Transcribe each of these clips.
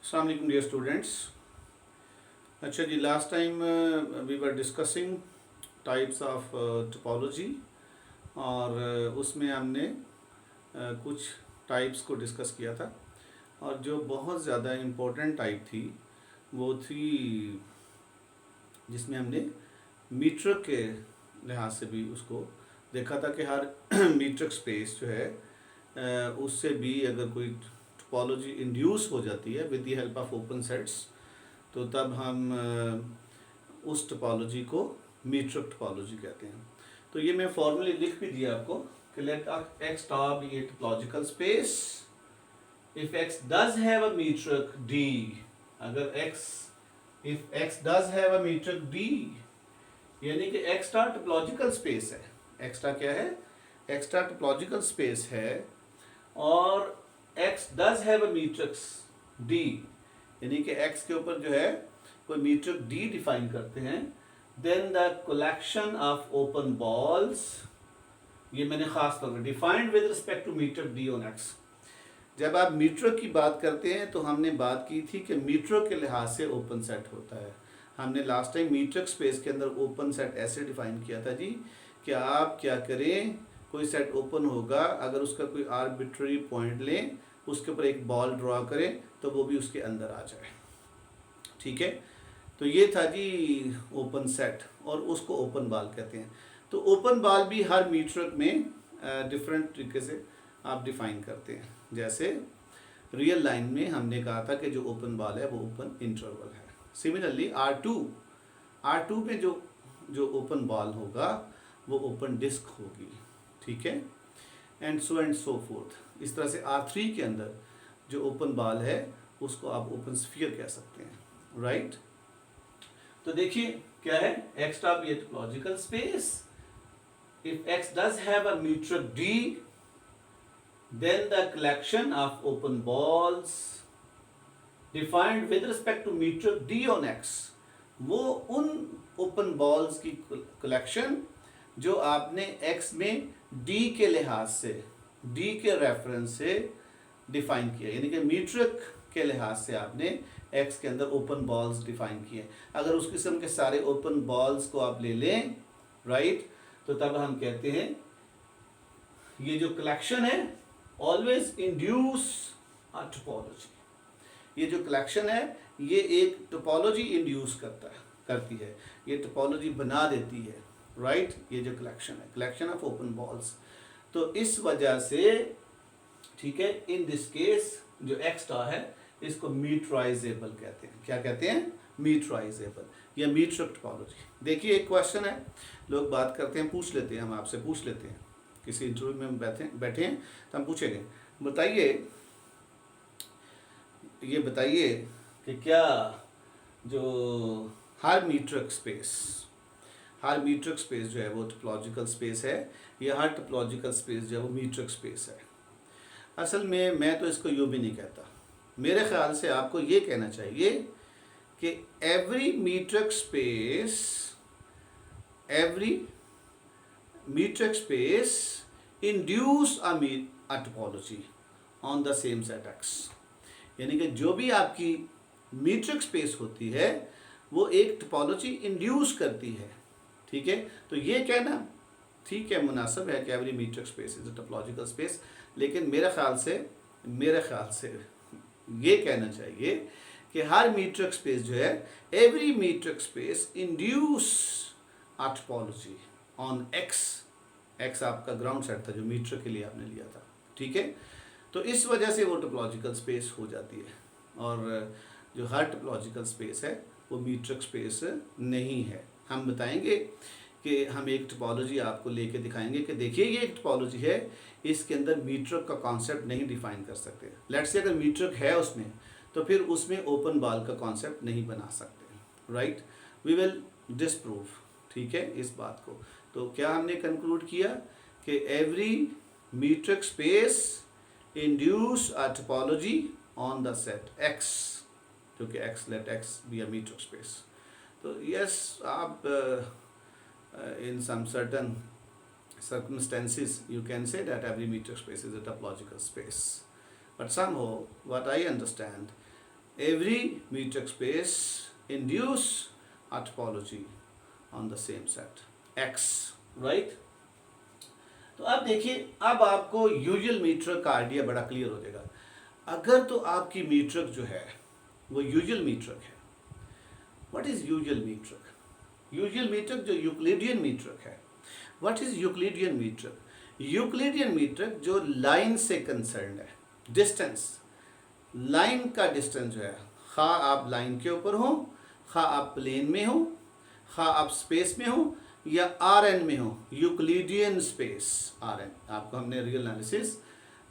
Assalamu alaikum dear students. अच्छा जी, last time we were discussing types of topology और उसमें हमने कुछ टाइप्स को डिस्कस किया था और जो बहुत ज़्यादा इम्पोर्टेंट टाइप थी वो थी जिसमें हमने मीट्रिक के लिहाज से भी उसको देखा था कि हर मीट्रिक स्पेस जो है उससे भी अगर कोई टोपोलॉजी इंड्यूस हो जाती है with the help of open sets तो तब हम उस टोपोलॉजी को मीट्रिक टोपोलॉजी कहते हैं। तो ये मैं फॉर्मूले लिख भी दिया आपको कि let x star B A topological space if x does have a metric d. अगर x if x does have a metric d यानी कि एक्स स्टार टोपोलॉजिकल स्पेस है। एक्स स्टार क्या है? एक्स स्टार टोपोलॉजिकल स्पेस है और x does have a matrix d यानी कि एक्स के ऊपर जो है कोई मीट्रिक डी डिफाइन करते हैं। Then the collection of open balls, ये मैंने खास तौर पर defined with respect to metric D on X. जब आप मीट्रिक की बात करते हैं तो हमने बात की थी कि मीट्रिक के लिहाज से ओपन सेट होता है। हमने लास्ट टाइम मीट्रिक स्पेस के अंदर ओपन सेट ऐसे डिफाइन किया था जी कि आप क्या करें, कोई सेट ओपन होगा, अगर उसका कोई आर्बिट्ररी पॉइंट लें, उसके ऊपर एक बॉल ड्रॉ करें तो वो भी उसके अंदर आ जाए। ठीक है, तो ये था जी ओपन सेट और उसको ओपन बॉल कहते हैं। तो ओपन बॉल भी हर मीट्रिक में डिफरेंट तरीके से आप डिफाइन करते हैं। जैसे रियल लाइन में हमने कहा था कि जो ओपन बॉल है वो ओपन इंटरवल है। सिमिलरली आर टू में जो ओपन बॉल होगा वो ओपन डिस्क होगी। ठीक है, एंड सो फोर्थ। इस तरह से R3 के अंदर जो ओपन बॉल है उसको आप ओपन स्फीयर कह सकते हैं। राइट, तो देखिए क्या है, x star B A topological space if x does have a metric D then the collection of open balls defined with respect to metric D on X, वो उन ओपन बॉल्स की कलेक्शन जो आपने x में D के लिहाज से, D के रेफरेंस से डिफाइन किया, यानी कि मीट्रिक के लिहाज से आपने एक्स के अंदर ओपन बॉल्स डिफाइन किए। अगर उस किस्म के सारे ओपन बॉल्स को आप ले लें, राइट, तो तब हम कहते हैं ये जो कलेक्शन है ऑलवेज इंड्यूस अ टोपोलॉजी। ये जो कलेक्शन है ये एक टोपोलॉजी इंड्यूस करती है, ये टोपोलॉजी बना देती है। राइट, ये जो कलेक्शन है, कलेक्शन ऑफ ओपन बॉल्स। तो इस वजह से, ठीक है, इन दिस केस जो एक्स स्टार है इसको मीट्राइजेबल कहते हैं। क्या कहते हैं? मीट्राइजेबल या मीट्रिक टोपोलॉजी। देखिए एक क्वेश्चन है, लोग बात करते हैं, पूछ लेते हैं, हम आपसे पूछ लेते हैं, किसी इंटरव्यू में हम बैठे हैं तो हम पूछेंगे, बताइए, ये बताइए कि क्या जो हर मीट्रिक स्पेस जो है वो टोपोलॉजिकल स्पेस है या हर टोपोलॉजिकल स्पेस जो है वो मीट्रिक स्पेस है? असल में मैं तो इसको यूँ भी नहीं कहता। मेरे ख्याल से आपको ये कहना चाहिए कि every metric space induce a topology on the same set x. यानी कि जो भी आपकी मीट्रिक स्पेस होती है वो एक टोपोलॉजी इंड्यूस करती है। ठीक है, तो ये कहना ठीक है, मुनासिब है कि every metric space is a topological space, लेकिन मेरे ख्याल से ये कहना चाहिए कि हर मीट्रिक स्पेस जो है, every metric space induce a topology on x आपका ग्राउंड सेट था जो मीट्रिक के लिए आपने लिया था। ठीक है, तो इस वजह से वो टोपोलॉजिकल स्पेस हो जाती है और जो हर टोपोलॉजिकल स्पेस है वो मीट्रिक स्पेस नहीं है। हम बताएंगे कि हम एक टोपोलॉजी आपको लेके दिखाएंगे कि देखिए ये एक टोपोलॉजी है, इसके अंदर मीट्रिक का कॉन्सेप्ट नहीं डिफाइन कर सकते। लेट्स से अगर मीट्रिक है उसमें तो फिर उसमें ओपन बॉल का कॉन्सेप्ट नहीं बना सकते। राइट, वी विल डिसप्रूव, ठीक है, इस बात को। तो क्या हमने कंक्लूड किया कि every metric space induce a topology on the set x, क्योंकि x, let x be a metric space. तो यस, आप in some certain circumstances you can say that every metric space is a topological space, but somehow what I understand, every metric space induce a topology on the same set X, right? तो अब देखिए, अब आपको usual metric का idea बड़ा clear हो जाएगा। अगर तो आपकी मीट्रिक जो है वो यूजुअल मीट्रिक है। What is usual metric? Usual metric जो यूक्लिडियन मीट्रिक है। What is Euclidean metric? Euclidean metric जो लाइन से कंसर्न है, डिस्टेंस, लाइन का डिस्टेंस जो है, खा आप लाइन के ऊपर हो, खा आप प्लेन में हो, खा आप स्पेस में हो या आर एन में हो, यूक्लिडियन स्पेस आर एन। आपको हमने रियल एनालिसिस,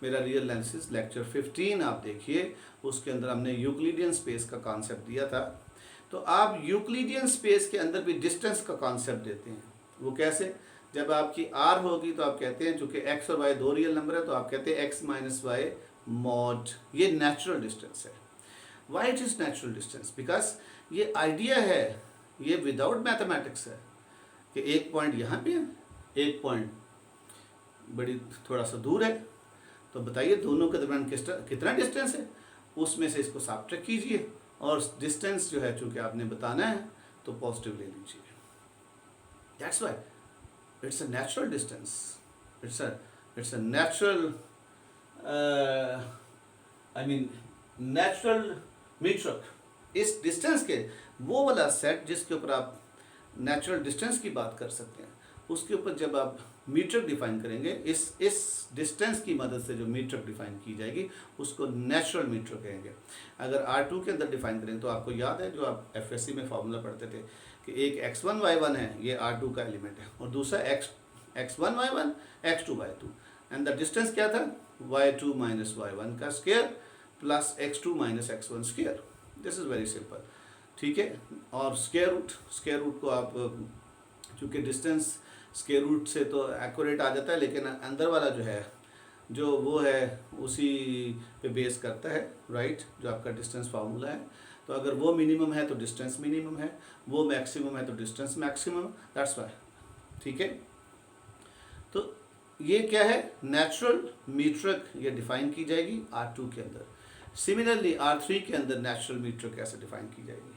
मेरा रियल एनालिसिस लेक्चर 15 आप देखिए, उसके अंदर हमने यूक्लिडियन स्पेस का कॉन्सेप्ट दिया था। तो आप यूक्लिडियन स्पेस के अंदर भी डिस्टेंस का कॉन्सेप्ट देते हैं। वो कैसे? जब आपकी आर होगी तो आप कहते हैं, चूंकि एक्स और वाई दो रियल नंबर है, तो आप कहते हैं एक्स माइनस वाई मॉड, ये नेचुरल डिस्टेंस है। Why it is natural distance? Because ये आइडिया है, ये विदाउट मैथमेटिक्स है कि एक पॉइंट यहाँ पे है, एक पॉइंट बड़ी थोड़ा सा दूर है, तो बताइए दोनों के दरमियान कितना डिस्टेंस है, उसमें से इसको सब्ट्रैक्ट कीजिए और डिस्टेंस जो है चूंकि आपने बताना है तो पॉजिटिव ले लीजिए। That's why it's a natural distance, it's a natural I mean natural metric. इस डिस्टेंस के वो वाला सेट जिसके ऊपर आप नेचुरल डिस्टेंस की बात कर सकते हैं, उसके ऊपर जब आप मीट्रिक डिफाइन करेंगे, इस डिस्टेंस की मदद से जो मीट्रिक डिफाइन की जाएगी उसको नेचुरल मीट्रिक कहेंगे। अगर R2 के अंदर डिफाइन करें तो आपको याद है जो आप FSC में फार्मूला पढ़ते थे कि एक x1 y1 है, ये R2 का एलिमेंट है, और दूसरा x1 y1 x2 y2, and the distance क्या था? y2 माइनस y1 का square plus x2 minus x1 square. This is very simple, ठीक है। और स्क्वायर रूट को आप, चूँकि डिस्टेंस स्क्वायर रूट से तो एक्यूरेट आ जाता है, लेकिन अंदर वाला जो है, जो वो है उसी पे बेस करता है, राइट? जो आपका डिस्टेंस फार्मूला है, तो अगर वो मिनिमम है तो डिस्टेंस मिनिमम है, वो मैक्सिमम है तो डिस्टेंस मैक्सिमम, दैट्स वाई, ठीक है। तो ये क्या है? नेचुरल मीट्रिक ये डिफाइन की जाएगी R2 के अंदर। सिमिलरली R3 के अंदर नेचुरल मीट्रिक कैसे डिफाइन की जाएगी?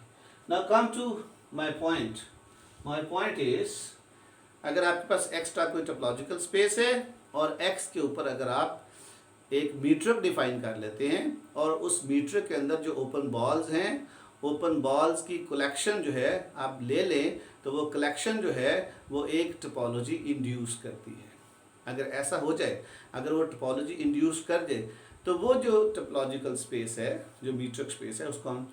Now come to my point. My point is, अगर आपके पास x का कोई टोपोलॉजिकल स्पेस है और x के ऊपर अगर आप एक मीट्रिक डिफाइन कर लेते हैं और उस मीट्रिक के अंदर जो ओपन बॉल्स हैं, ओपन बॉल्स की कलेक्शन जो है आप ले लें, तो वो कलेक्शन जो है वो एक टोपोलॉजी इंड्यूस करती है। अगर ऐसा हो जाए, अगर वो टोपोलॉजी इंड्यूस कर दे, तो वो जो टोपोलॉजिकल स्पेस है, जो मीट्रिक स्पेस है, उसको हम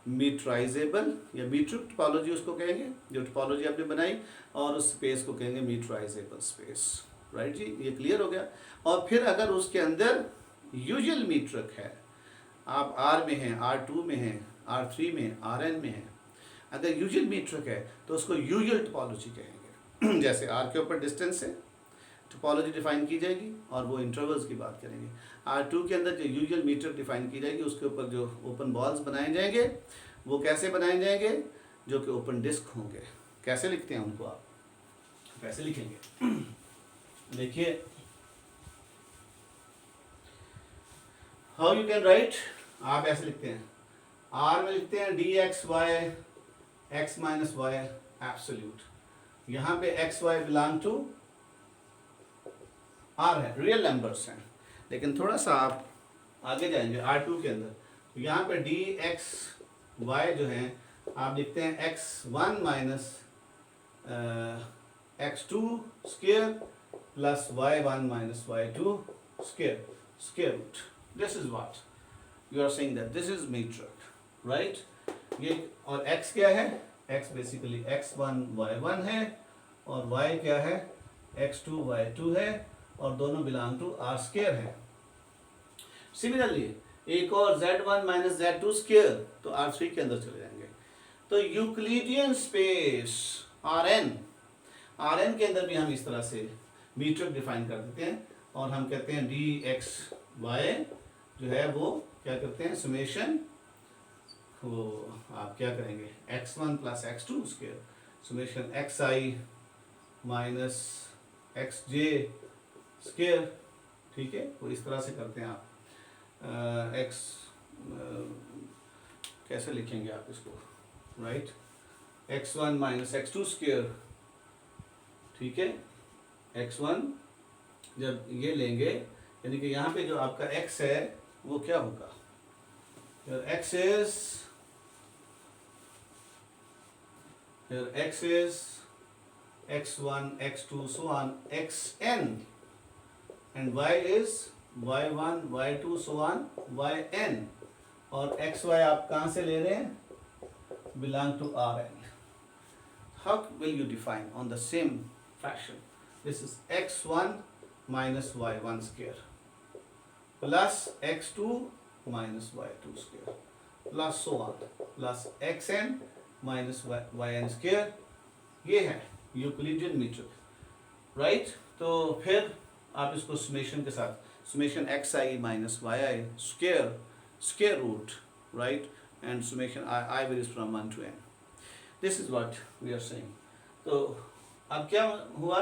मीट्राइजेबल या मीट्रिक टोपोलॉजी उसको कहेंगे, जो टोपोलॉजी आपने बनाई, और उस स्पेस को कहेंगे मीट्राइजेबल स्पेस, राइट जी? ये क्लियर हो गया। और फिर अगर उसके अंदर यूजुअल मीट्रिक है, आप R में हैं, R2 में हैं, R3 में, Rn में हैं, अगर यूजुअल मीट्रिक है तो उसको यूजुअल टोपोलॉजी कहेंगे। जैसे R के ऊपर डिस्टेंस है, टोपोलॉजी डिफाइन की जाएगी और वो इंटरवल्स की बात करेंगे। R2 के अंदर जो यूजुअल मीट्रिक डिफाइन की जाएगी, उसके ऊपर जो ओपन बॉल्स बनाए जाएंगे, वो कैसे बनाए जाएंगे? जो कि ओपन डिस्क होंगे। कैसे लिखते हैं उनको? आप कैसे लिखेंगे? देखिए, हाउ यू कैन राइट, आप ऐसे लिखते हैं, R में लिखते हैं dxy x minus y absolute. यहाँ पे x y belong to R है, रियल नंबर्स हैं, लेकिन थोड़ा सा आप आगे जाएंगे R2 के अंदर, तो यहाँ पे dxy जो है आप लिखते हैं x1 minus x2 square plus y1 minus y2 square, square root. This is what you are saying, that this is metric, right? ये और x क्या है? x बेसिकली x1 y1 है, और y क्या है? x2 y2 है, और दोनों बिलोंग टू R स्क्वायर है। सिमिलरली एक और z1 माइनस z2 स्क्वायर, तो R3 के अंदर चले जाएंगे। तो यूक्लिडियन स्पेस Rn के अंदर भी हम इस तरह से मीट्रिक डिफाइन कर देते हैं, और हम कहते हैं dxy जो है वो क्या करते हैं? समेशन, वो आप क्या करेंगे? x1 plus x2 square summation xi minus xj square, ठीक है? वो इस तरह से करते हैं आप। कैसे लिखेंगे आप इसको, right, x1 minus x2 square, ठीक है, x1 जब ये लेंगे यानी कि यहाँ पे जो आपका x है वो क्या होगा, x is x1 x2 so on xn and y is y1 y2 so on yn, और xy आप कहाँ से ले रहे हैं, belong to Rn. How will you define on the same fashion? This is x1 minus y1 square plus x2 minus y2 square plus so on plus xn minus yn square. ये है Euclidean metric, right. तो फिर आप इसको summation के साथ, summation xi minus yi square root, right, and summation I varies from 1 to n. This is what we are saying. तो अब क्या हुआ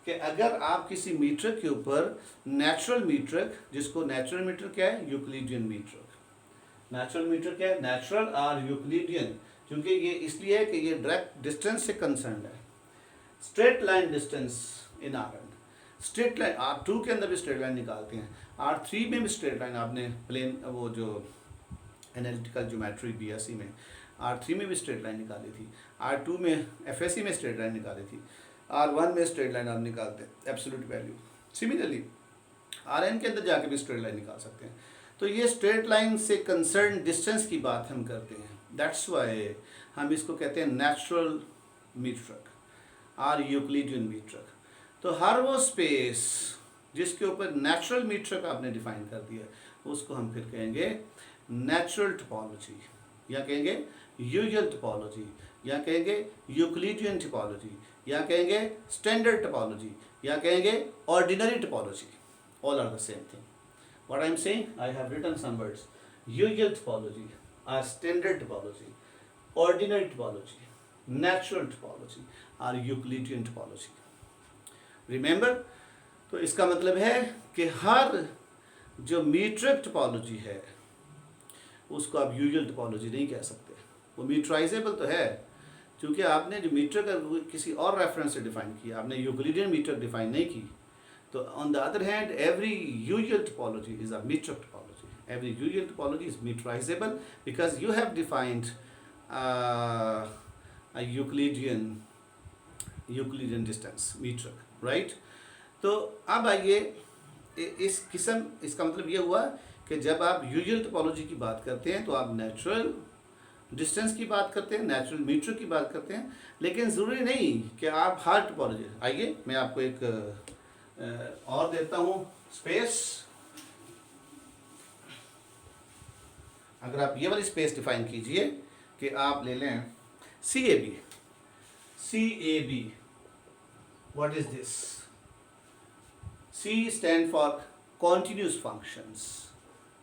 कि अगर आप किसी मीट्रिक के ऊपर नेचुरल मीट्रिक, जिसको नेचुरल मीट्रिक क्या है, यूक्लिडियन मीट्रिक, नेचुरल मीट्रिक क्या है, नेचुरल और यूक्लिडियन, क्योंकि ये इसलिए है कि ये डायरेक्ट डिस्टेंस से कंसर्न है. Straight line distance in Rn, straight line R2 के अंदर भी स्ट्रेट लाइन निकालते हैं, R3 में भी स्ट्रेट लाइन, आपने प्लेन वो जो एनालिटिकल ज्योमेट्री बीएससी में R3 में भी स्ट्रेट लाइन निकाली थी, R2 में एफएससी में स्ट्रेट लाइन निकाली थी, R1 में स्ट्रेट लाइन आप निकालते हैं एब्सोल्यूट वैल्यू. सिमिलरली Rn के अंदर जाके भी स्ट्रेट लाइन निकाल सकते हैं. तो ये स्ट्रेट लाइन से कंसर्न डिस्टेंस की बात हम करते हैं. दैट्स वाई हम इसको कहते हैं नेचुरल मीट्रिक और यूक्लिडियन मीट्रिक. तो हर वो स्पेस जिसके ऊपर नेचुरल मीट्रिक आपने डिफाइन कर दिया उसको हम फिर कहेंगे नेचुरल टोपोलॉजी, या कहेंगे यूजुअल टोपोलॉजी, या कहेंगे यूक्लिडियन टोपोलॉजी, या कहेंगे स्टैंडर्ड टोपोलॉजी, या कहेंगे ordinary topology. All are the same thing. What I am saying, I have written some words. Usual topology और standard topology, ordinary topology, natural topology और यूक्लिडियन टोपोलॉजी. रिमेंबर, तो इसका मतलब है कि हर जो मीट्रिक टोपोलॉजी है उसको आप यूजुअल टोपोलॉजी नहीं कह सकते. वो मीट्राइजेबल तो है, क्योंकि आपने जो मीट्रिक किसी और रेफरेंस से डिफाइन किया, आपने यूक्लिडियन मीट्रिक डिफाइन नहीं की. तो on the other hand every usual topology is a metric topology. Every usual topology is metrizable because you have defined a Euclidean distance metric, right. तो अब आइए इस किस्म, इसका मतलब ये हुआ कि जब आप यूजुअल टोपोलॉजी की बात करते हैं तो आप नेचुरल डिस्टेंस की बात करते हैं, नेचुरल मीट्रिक की बात करते हैं, लेकिन ज़रूरी नहीं कि आप हर टोपोलॉजी. आइए मैं आपको एक और देता हूँ स्पेस. अगर आप ये वाली स्पेस डिफाइन कीजिए कि आप ले लें CAB. CAB, what is this? C stand for continuous functions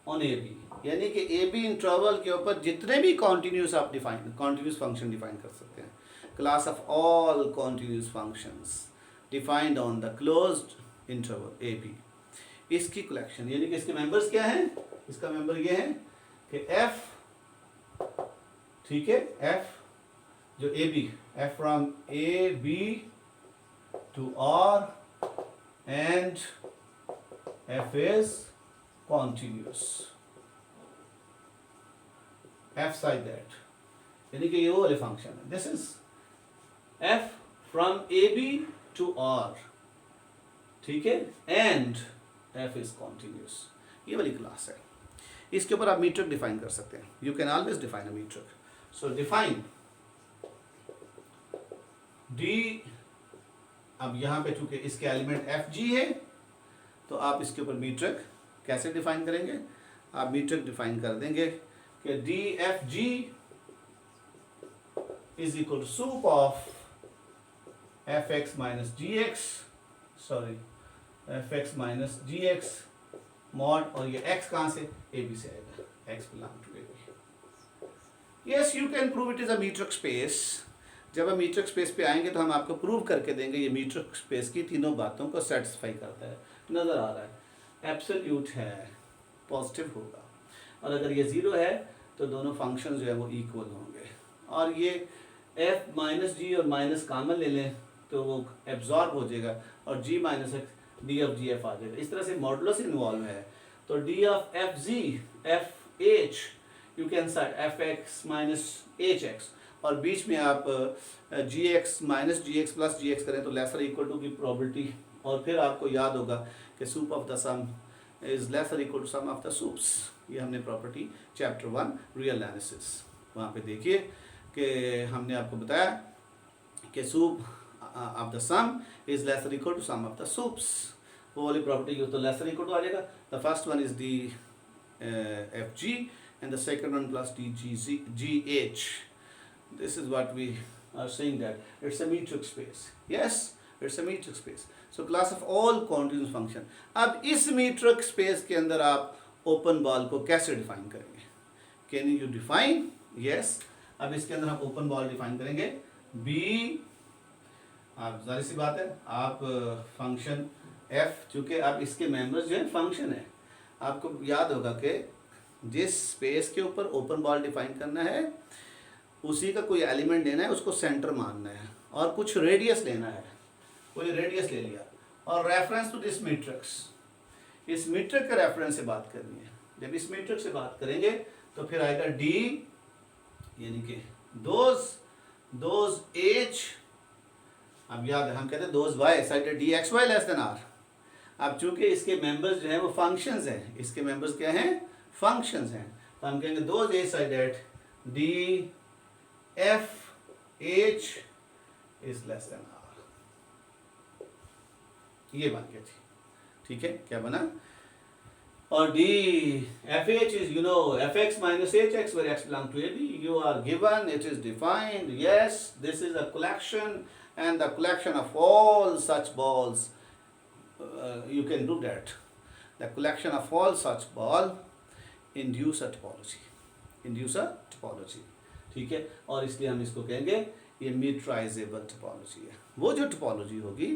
on AB, यानी कि AB इंटरवल के ऊपर जितने भी कॉन्टीन्यूस आप कॉन्टीन्यूस फंक्शन डिफाइन कर सकते हैं. Class of all continuous functions defined on the closed interval AB. इसकी कलेक्शन, यानी कि इसके मेंबर्स क्या हैं, इसका मेंबर ये है कि F, ठीक है, F जो AB, F from AB to R and F is continuous. F like that, यानी कि ये वो वाले फंक्शन है. This is F from AB to R, ठीक है, and F is continuous. ये वाली क्लास है. इसके ऊपर आप मीट्रिक डिफाइन कर सकते हैं. You can always define a metric. So define D. अब यहाँ पे चूंकि इसके एलिमेंट FG है तो आप इसके ऊपर मीट्रिक कैसे डिफाइन करेंगे, आप मीट्रिक डिफाइन कर देंगे कि DFG is equal to sup of fx minus gx, sorry fx minus gx mod, और ये x कहाँ से, AB से आएगा, x belong to AB. Yes, you can prove it is a metric space. जब हम मीट्रिक स्पेस पे आएंगे तो हम आपको प्रूव करके देंगे ये मीट्रिक स्पेस की तीनों बातों को सेटिस्फाई करता है. नज़र आ रहा है, एब्सोल्यूट है, पॉजिटिव होगा, और अगर ये ज़ीरो है तो दोनों फंक्शन जो है वो इक्वल होंगे। और ये f माइनस जी और माइनस कामन ले लें तो वो एब्जॉर्ब हो जाएगा और g minus x d of g f आ जाएगा। इस तरह से मॉडुलस इन्वॉल्व है। तो d of f g f h you can side f x minus h x, और बीच में आप g x minus g x plus g x करें तो लेसर इक्वल टू की प्रोबेबिलिटी। और फिर आपको याद होगा कि sup of the sum is lesser equal to sum of the soups. ये हमने प्रॉपर्टी चैप्टर 1 रियल एनालिसिस वहाँ पे देखिए कि हमने आपको बताया कि sup of the sum is lesser equal to sum of the sups. वो वाली प्रॉपर्टी यूज तो लेसर इक्वल टू आ जाएगा। The first one is d f g and the second one plus dgh. This is what we are saying, that it's a metric space. Yes, it's a metric space. So class of all continuous function. अब इस metric space के अंदर आप open ball को कैसे define करेंगे? Can you define? Yes. अब इसके अंदर हम open ball define करेंगे। B, आप जाहिर सी बात है आप function f, चूँकि आप इसके members जो है function है, आपको याद होगा कि जिस स्पेस के ऊपर ओपन बॉल डिफाइन करना है उसी का कोई एलिमेंट लेना है, उसको सेंटर मानना है और कुछ रेडियस लेना है। कोई रेडियस ले लिया और रेफरेंस टू दिस मैट्रिक्स, इस मैट्रिक्स के रेफरेंस से बात करनी है। जब इस मैट्रिक्स से बात करेंगे तो फिर आएगा डी, यानी कि दोज एच, अब याद है हम कहते हैं those y side d x y less than r. अब चूंकि इसके मेंबर्स जो हैं वो फंक्शंस हैं, इसके मेंबर्स क्या हैं? फंक्शंस हैं, तो हम कहेंगे those h side at d f h is less than r. ये बन गया थी, ठीक है। क्या बना? और d f h is you know f x minus h x where x belong to a b, you are given, it is defined, yes this is a collection and the collection of all such balls, you can do that. The collection of all such ball induce a topology, ठीक है। और इसलिए हम इसको कहेंगे ये मीट्राइजेबल topology है। वो जो टोपोलॉजी होगी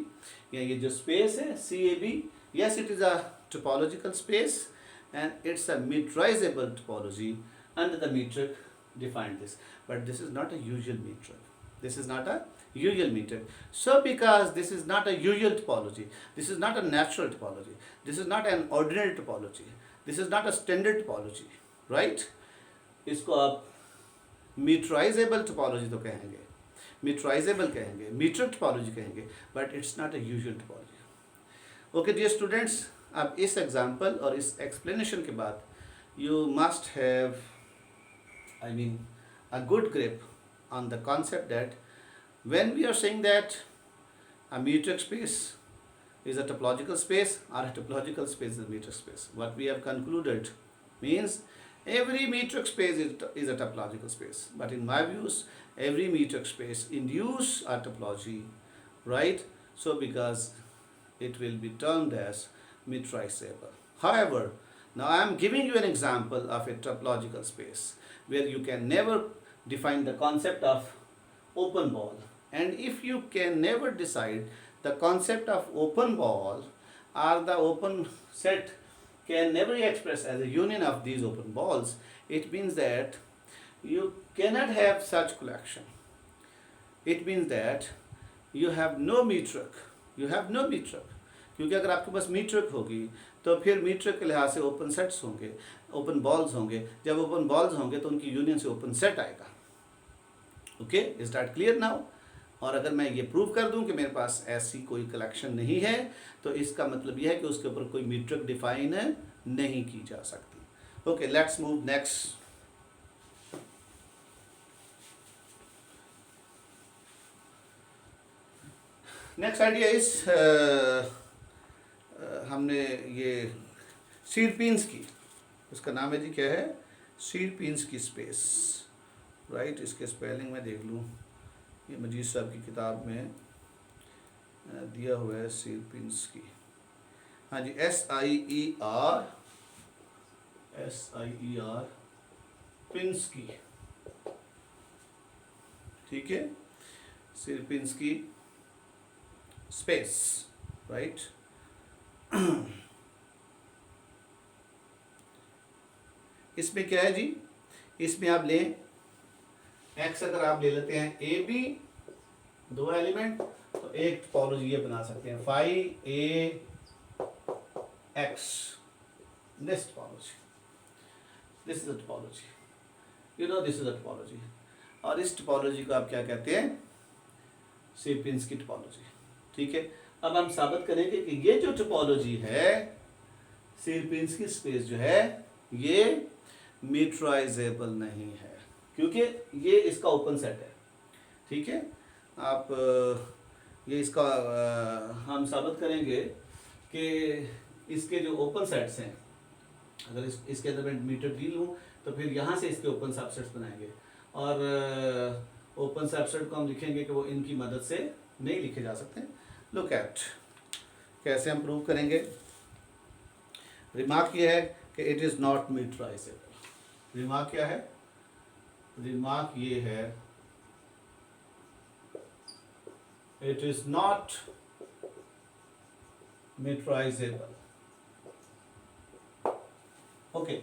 या ये जो स्पेस है CAB, yes it is a topological space and it's a metrizable topology under the metric defined this, but this is not a usual metric. This is not a usual metric. So because this is not a usual topology, this is not a natural topology, this is not an ordinary topology, this is not a standard topology, right? इसको आप metrizable topology तो कहेंगे, metrizable कहेंगे, metric topology कहेंगे, but it's not a usual topology. Okay dear students, अब इस example और इस explanation के बाद you must have, I mean, a good grip on the concept that when we are saying that a metric space is a topological space or a topological space is a metric space, what we have concluded means every metric space is a topological space, but in my views every metric space induce a topology, right? So because it will be termed as metrizable. However, now I am giving you an example of a topological space where you can never define the concept of open ball, and if you can never decide the concept of open ball or the open set can never be expressed as a union of these open balls, it means that you cannot have such collection. It means that you have no metric, you have no metric, क्योंकि अगर आपके पास metric होगी तो फिर metric के लिहाज से open sets होंगे, ओपन बॉल्स होंगे। जब ओपन बॉल्स होंगे तो उनकी यूनियन से ओपन सेट आएगा। Okay, is that clear now? और अगर मैं ये प्रूव कर दूं कि मेरे पास ऐसी कोई कलेक्शन नहीं है तो इसका मतलब यह है कि उसके ऊपर कोई मीट्रिक डिफाइन नहीं की जा सकती। Okay, let's move next. Next idea is हमने ये सीरपिंस की, उसका नाम है जी क्या है? सीरपिंस की स्पेस, राइट? इसके स्पेलिंग में देख लूँ, ये मजीद साहब की किताब में दिया हुआ है सीरपिंस की। हाँ जी, SIER पिंस की, ठीक है, सीरपिंस की स्पेस, राइट? इसमें क्या है जी? इसमें आप लें x, अगर आप ले लेते हैं ए बी दो एलिमेंट, तो एक टोपोलॉजी ये बना सकते हैं phi a x, this topology, this is the topology, you know this is the topology. और इस टोपोलॉजी को आप क्या कहते हैं, सेपियंस्की टोपोलॉजी। ठीक है, अब हम साबित करेंगे कि ये जो टोपोलॉजी है सेपियंस्की स्पेस जो है ये मीटराइजेबल नहीं है, क्योंकि ये इसका ओपन सेट है। ठीक है, आप ये इसका हम साबित करेंगे कि इसके जो ओपन सेट्स हैं, अगर इसके अंदर मैं मीटर डी लूँ तो फिर यहाँ से इसके ओपन सबसेट्स बनाएंगे, और ओपन सबसेट को हम लिखेंगे कि वो इनकी मदद से नहीं लिखे जा सकते। लुक एट कैसे हम प्रूव करेंगे। रिमार्क ये है कि it is not metrizable. Remark क्या है, रिमार्क ये है it is not metrizable. Okay,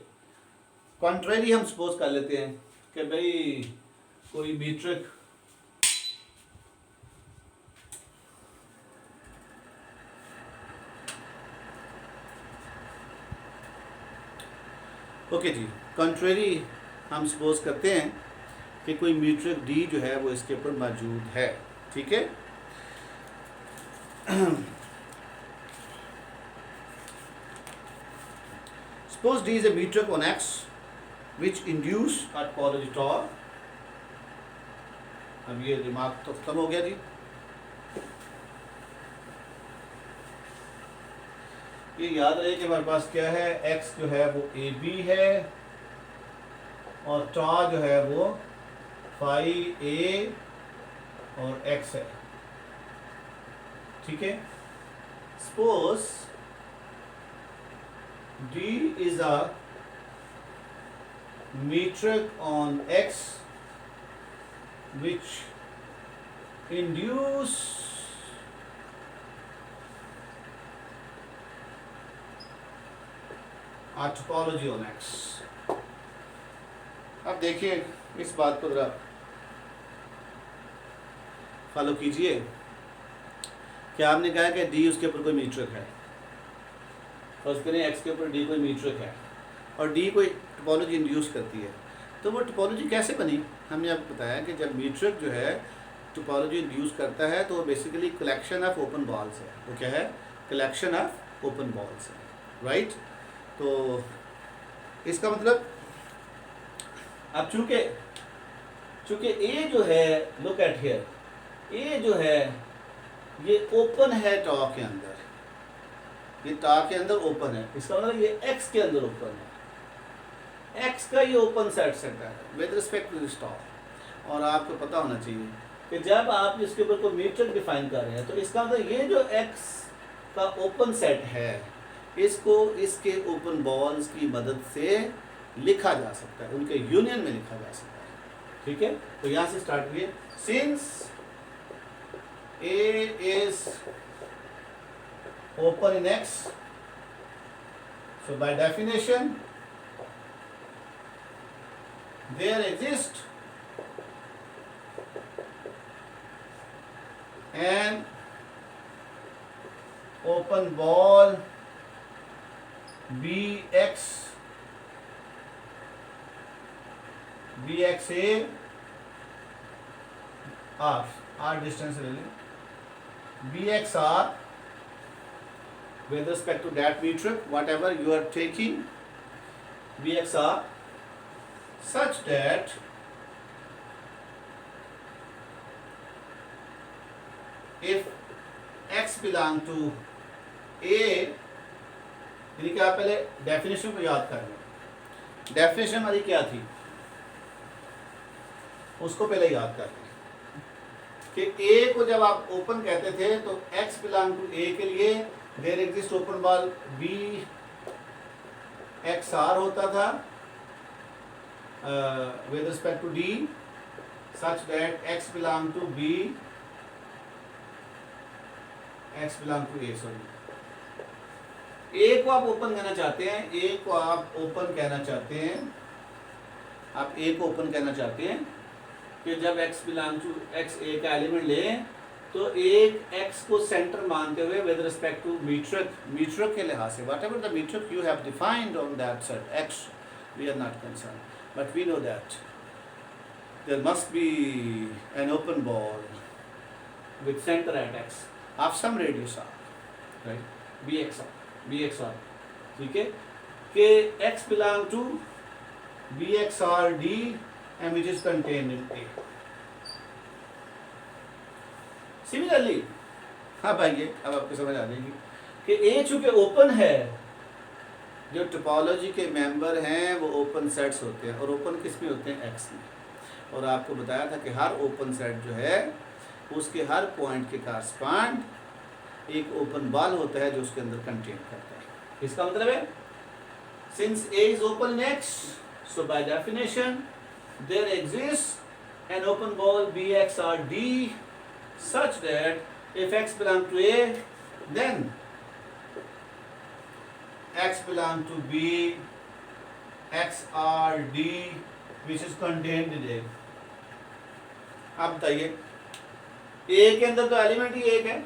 contrary हम सपोज कर लेते हैं कि भाई कोई मीट्रिक ओके जी, कॉन्ट्रेरी हम सपोज करते हैं कि कोई मीट्रिक डी जो है वो इसके ऊपर मौजूद है। ठीक है, suppose D is a metric on X which induce a topology tau। अब ये रिमार्क तो खत्म हो गया जी। ये याद रहे कि हमारे पास क्या है, X जो है वो ए बी है और tau जो है वो फाई ए और X है। ठीक है, suppose D is a metric on X which induce a topology on X। अब देखिए इस बात को जरा फॉलो कीजिए। क्या आपने कहा कि D उसके ऊपर कोई मीट्रिक है, और उसके लिए X के ऊपर D कोई मीट्रिक है और D कोई टोपोलॉजी इंड्यूस करती है, तो वो टोपोलॉजी कैसे बनी। हमने आपको बताया कि जब मीट्रिक जो है टोपोलॉजी इंड्यूस करता है तो वो basically collection of open balls है। वो क्या है, कलेक्शन ऑफ ओपन बॉल्स है, राइट। तो इसका मतलब अब चूंकि A जो है, लुक एट हियर, A जो है ये ओपन है टॉ के अंदर, ये टा के अंदर ओपन है, इसका मतलब ये X के अंदर ओपन है, X का ये ओपन सेट है विद रिस्पेक्ट टू दिस टॉ। और आपको पता होना चाहिए कि जब आप इसके ऊपर कोई मीट्रिक डिफाइन कर रहे हैं तो इसका मतलब ये जो X का ओपन सेट है इसको इसके ओपन बॉल्स की मदद से लिखा जा सकता है, उनके यूनियन में लिखा जा सकता है। ठीक है, तो यहाँ से स्टार्ट करिए। Since A is open in X, so by definition there exists an open ball BX BXA R distance really BXR with respect to that metric, whatever you are taking BXR, such that if X belong to A, यानी कि आप पहले definition को याद कर लें। Definition हमारी क्या थी उसको पहले याद कर लें कि A को जब आप ओपन कहते थे तो X बिलोंग टू A के लिए there exist open ball B XR होता था with respect to D such that X belong to B X belong to A, sorry। A को आप ओपन कहना चाहते हैं, A को आप ओपन कहना चाहते हैं आप ए को ओपन कहना चाहते हैं कि जब x बिलोंग टू x ए का एलिमेंट लें तो एक x को सेंटर मानते हुए विद रिस्पेक्ट टू मीट्रिक के लिहाज से whatever the metric you have defined on that set x we are not concern but we know that there must be an open ball with centre at x of some radius r right bxr ठीक है कि x belong to bxr d and which is contained in A. Similarly, हाँ भाई अब आपको समझ आ जाएगी कि A चूंकि ओपन है, जो टोपोलॉजी के मेंबर हैं वो ओपन सेट्स होते हैं और ओपन किस में होते हैं X में, और आपको बताया था कि हर ओपन सेट जो है उसके हर पॉइंट के कारस्पॉन्ड एक ओपन बॉल होता है जो उसके अंदर कंटेन करता है। इसका मतलब है since A is open in X, so by definition there exists an open ball bxrd such that if x belong to A, then x belong to B xrd which is contained in A। अब बताइए A के अंदर तो element ही एक है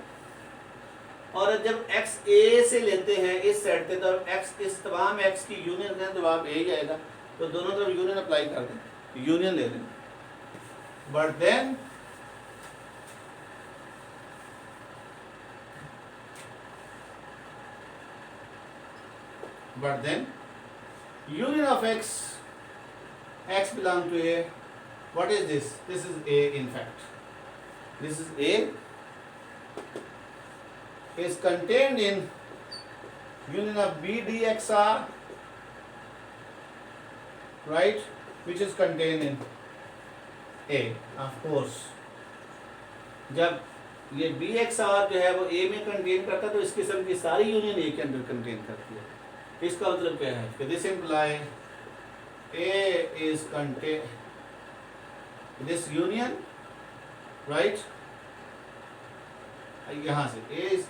और जब x A से लेते हैं इस सेट पे तो x इस तमाम x की यूनियन है तो आप A ही आएगा, तो दोनों तरफ यूनियन अप्लाई कर दें, यूनियन ले लें, but then union of x belong to A, what is this? This is A, in fact this is A is contained in union of B dxr, right, which is contained in A, of course। जब ये bxr जो है वो A में contain करता है तो इस किस्म की सारी यूनियन A के अंदर कंटेन करती है। इसका मतलब क्या है कि this imply A is contain this union, right, यहाँ से A is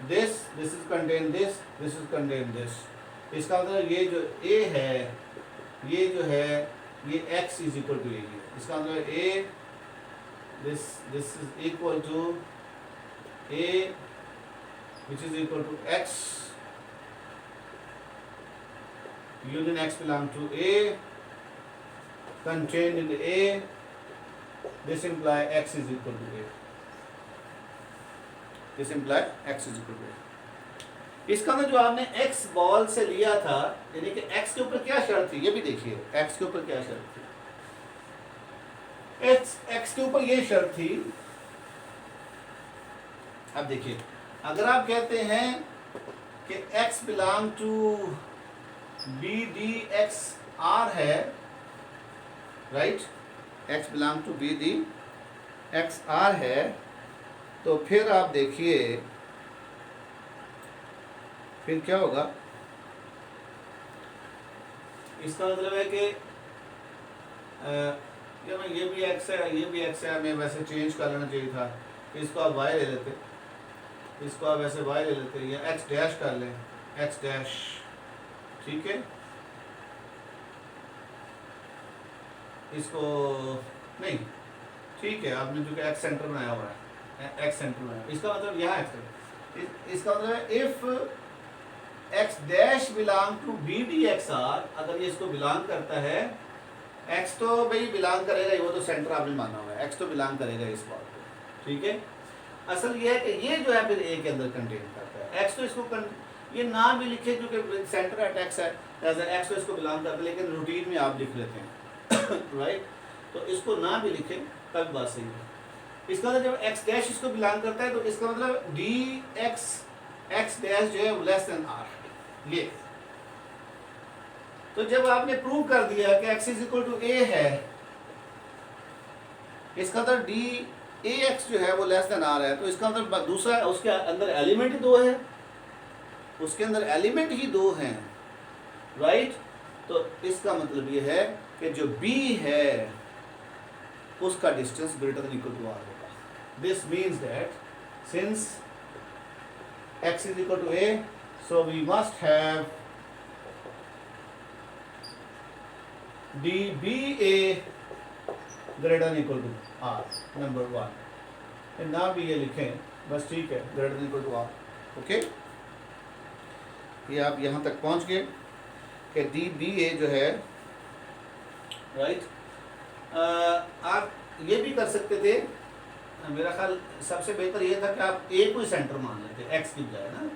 this is contain this is contain this। इसका मतलब ये जो A है ये जो है ये x is equal to A है, इसका मतलब A this is equal to A which is equal to x union x belong to A contained in A, this imply x is equal to A, this imply x is equal to A। इसका मतलब जो आपने x ball से लिया था यानी कि x के ऊपर क्या शर्त थी ये भी देखिए, x के ऊपर क्या शर्त थी, x के ऊपर ये शर्त थी। अब देखिए अगर आप कहते हैं कि x belong to B D x R है, right, x belong to B D x R है, तो फिर आप देखिए फिर क्या होगा, इसका मतलब है कि ये भी x है ये भी x है, हमें वैसे चेंज कर लेना चाहिए था, इसको आप y ले लेते, इसको आप वैसे y ले लेते या x डैश कर लें, x डैश, ठीक है, इसको नहीं, ठीक है, आपने जो कि x सेंटर बनाया हुआ है, x सेंटर बनाया, इसका मतलब यहाँ x, इसका मतलब है if x dash belong to b d x r, अगर ये इसको बिलोंग करता है, x तो भाई बिलोंग करेगा, वो तो सेंटर आपने माना हुआ है, x तो बिलोंग करेगा इस बात को, ठीक है। असल ये है कि ये जो है फिर a के अंदर कंटेन करता है, x तो इसको ये ना भी लिखे क्योंकि सेंटर एट x है, x तो इसको बिलोंग करता है, लेकिन रूटीन में आप लिख लेते हैं राइट, तो इसको ना भी लिखें तब बात सही है। इसका मतलब जब x डैश इसको बिलोंग करता है तो इसका मतलब dx x डैश जो है लेस देन r, ये तो जब आपने प्रूव कर दिया कि x is equal to a है, इसका मतलब d ax जो है वो लेस देन r है, तो इसका मतलब दूसरा उसके अंदर एलिमेंट ही दो है, उसके अंदर एलिमेंट ही दो हैं, राइट, तो इसका मतलब ये है कि जो b है उसका distance greater than equal to r होगा। This means that since x is equal to a, so we must have d b a greater than equal to r, number 1। ना भी ये लिखें बस ठीक है, greater than equal to r. Okay, ये आप यहाँ तक पहुँच गए कि डी बी ए जो है, राइट। आप ये भी कर सकते थे, मेरा ख्याल सबसे बेहतर ये था कि आप ए को ही सेंटर मान लेते एक्स की बजाय ना,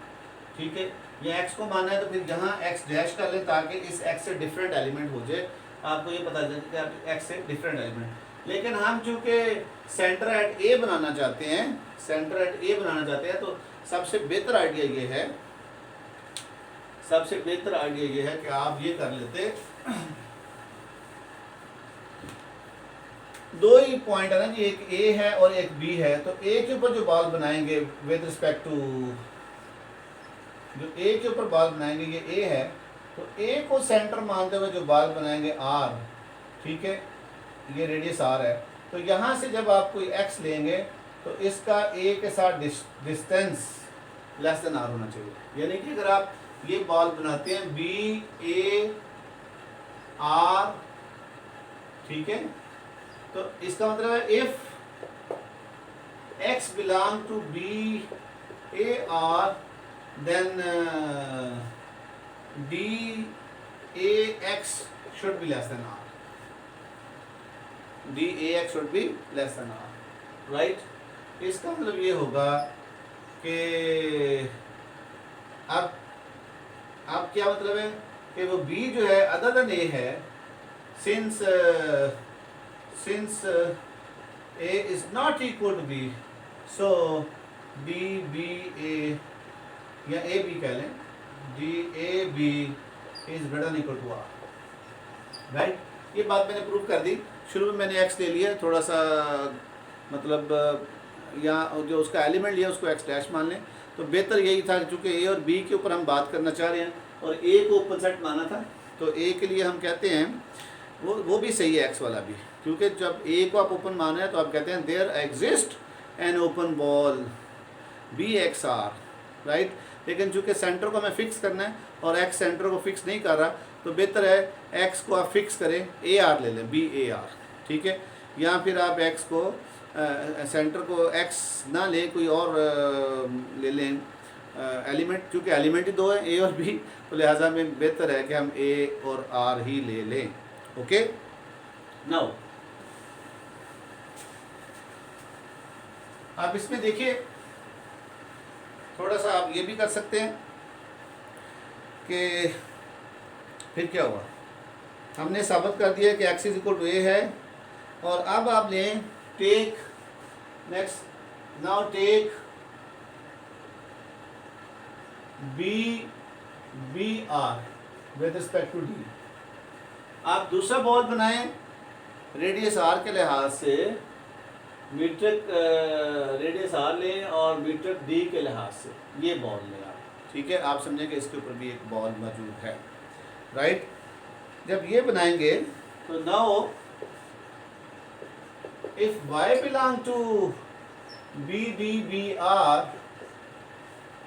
ठीक है। या एक्स को मानना है तो फिर यहाँ एक्स डैश कर लें ताकि इस एक्स से डिफरेंट एलिमेंट हो जाए, आपको ये पता चले कि आप एक्स से डिफरेंट एलिमेंट। लेकिन हम चूँकि सेंटर एट ए बनाना चाहते हैं, सेंटर एट ए बनाना चाहते हैं, तो सबसे बेहतर आइडिया ये है, सबसे बेहतर आइडिया ये है कि आप ये कर लेते, दो ही पॉइंट है ना जी, एक ए है और एक बी है, तो ए के ऊपर जो बॉल बनाएंगे विद रिस्पेक्ट टू, जो ए के ऊपर बॉल बनाएंगे ये ए है, तो ए को सेंटर मानते हुए जो बॉल बनाएंगे आर, ठीक है, ये रेडियस आर है। तो यहाँ से जब आप कोई एक्स लेंगे तो इसका ए के साथ डिस्टेंस लेस देन आर होना चाहिए। यानी कि अगर आप ये बॉल बनाते हैं बी ए आर, ठीक है, तो इसका मतलब है if x belong to B A R then D A X should be less than R. D A X should be less than R, right? इसका मतलब ये होगा कि अब क्या मतलब है कि वो B जो है अदर देन A है, since A is not equal to B, so D B A या A B कह लें, D A B is greater than equal to R, right. ये बात मैंने प्रूव कर दी। शुरू में मैंने x ले लिया, थोड़ा सा मतलब या जो उसका एलिमेंट लिया उसको x डैश मान लें, तो बेहतर यही था क्योंकि A और B के ऊपर हम बात करना चाह रहे हैं और A को ओपन सेट माना था, तो A के लिए हम कहते हैं वो भी सही है, x वाला भी, क्योंकि जब A को आप ओपन मान रहे हैं तो आप कहते हैं there exist an open ball b x r, right. लेकिन चूँकि सेंटर को हमें फिक्स करना है और x सेंटर को फिक्स नहीं कर रहा, तो बेहतर है x को आप फिक्स करें, ए आर ले लें, बी ए आर, ठीक है। या फिर आप x को सेंटर को x ना लें, कोई और ले लें एलिमेंट, क्योंकि एलिमेंट ही दो है a और b, तो लिहाजा में बेहतर है कि हम a और r ही ले लें। ओके, नाउ आप इसमें देखिए थोड़ा सा आप ये भी कर सकते हैं कि फिर क्या हुआ, हमने साबित कर दिया कि x is equal to a है, और अब आप लें take next, now take b r with respect to d. आप दूसरा बॉल बनाएं रेडियस आर के लिहाज से, मीट्रिक रेडियस आर लें और मीट्रिक डी के लिहाज से ये बॉल लें आप, ठीक है। आप समझें कि इसके ऊपर भी एक बॉल मौजूद है, राइट। जब ये बनाएंगे तो now if y belong to b d b r,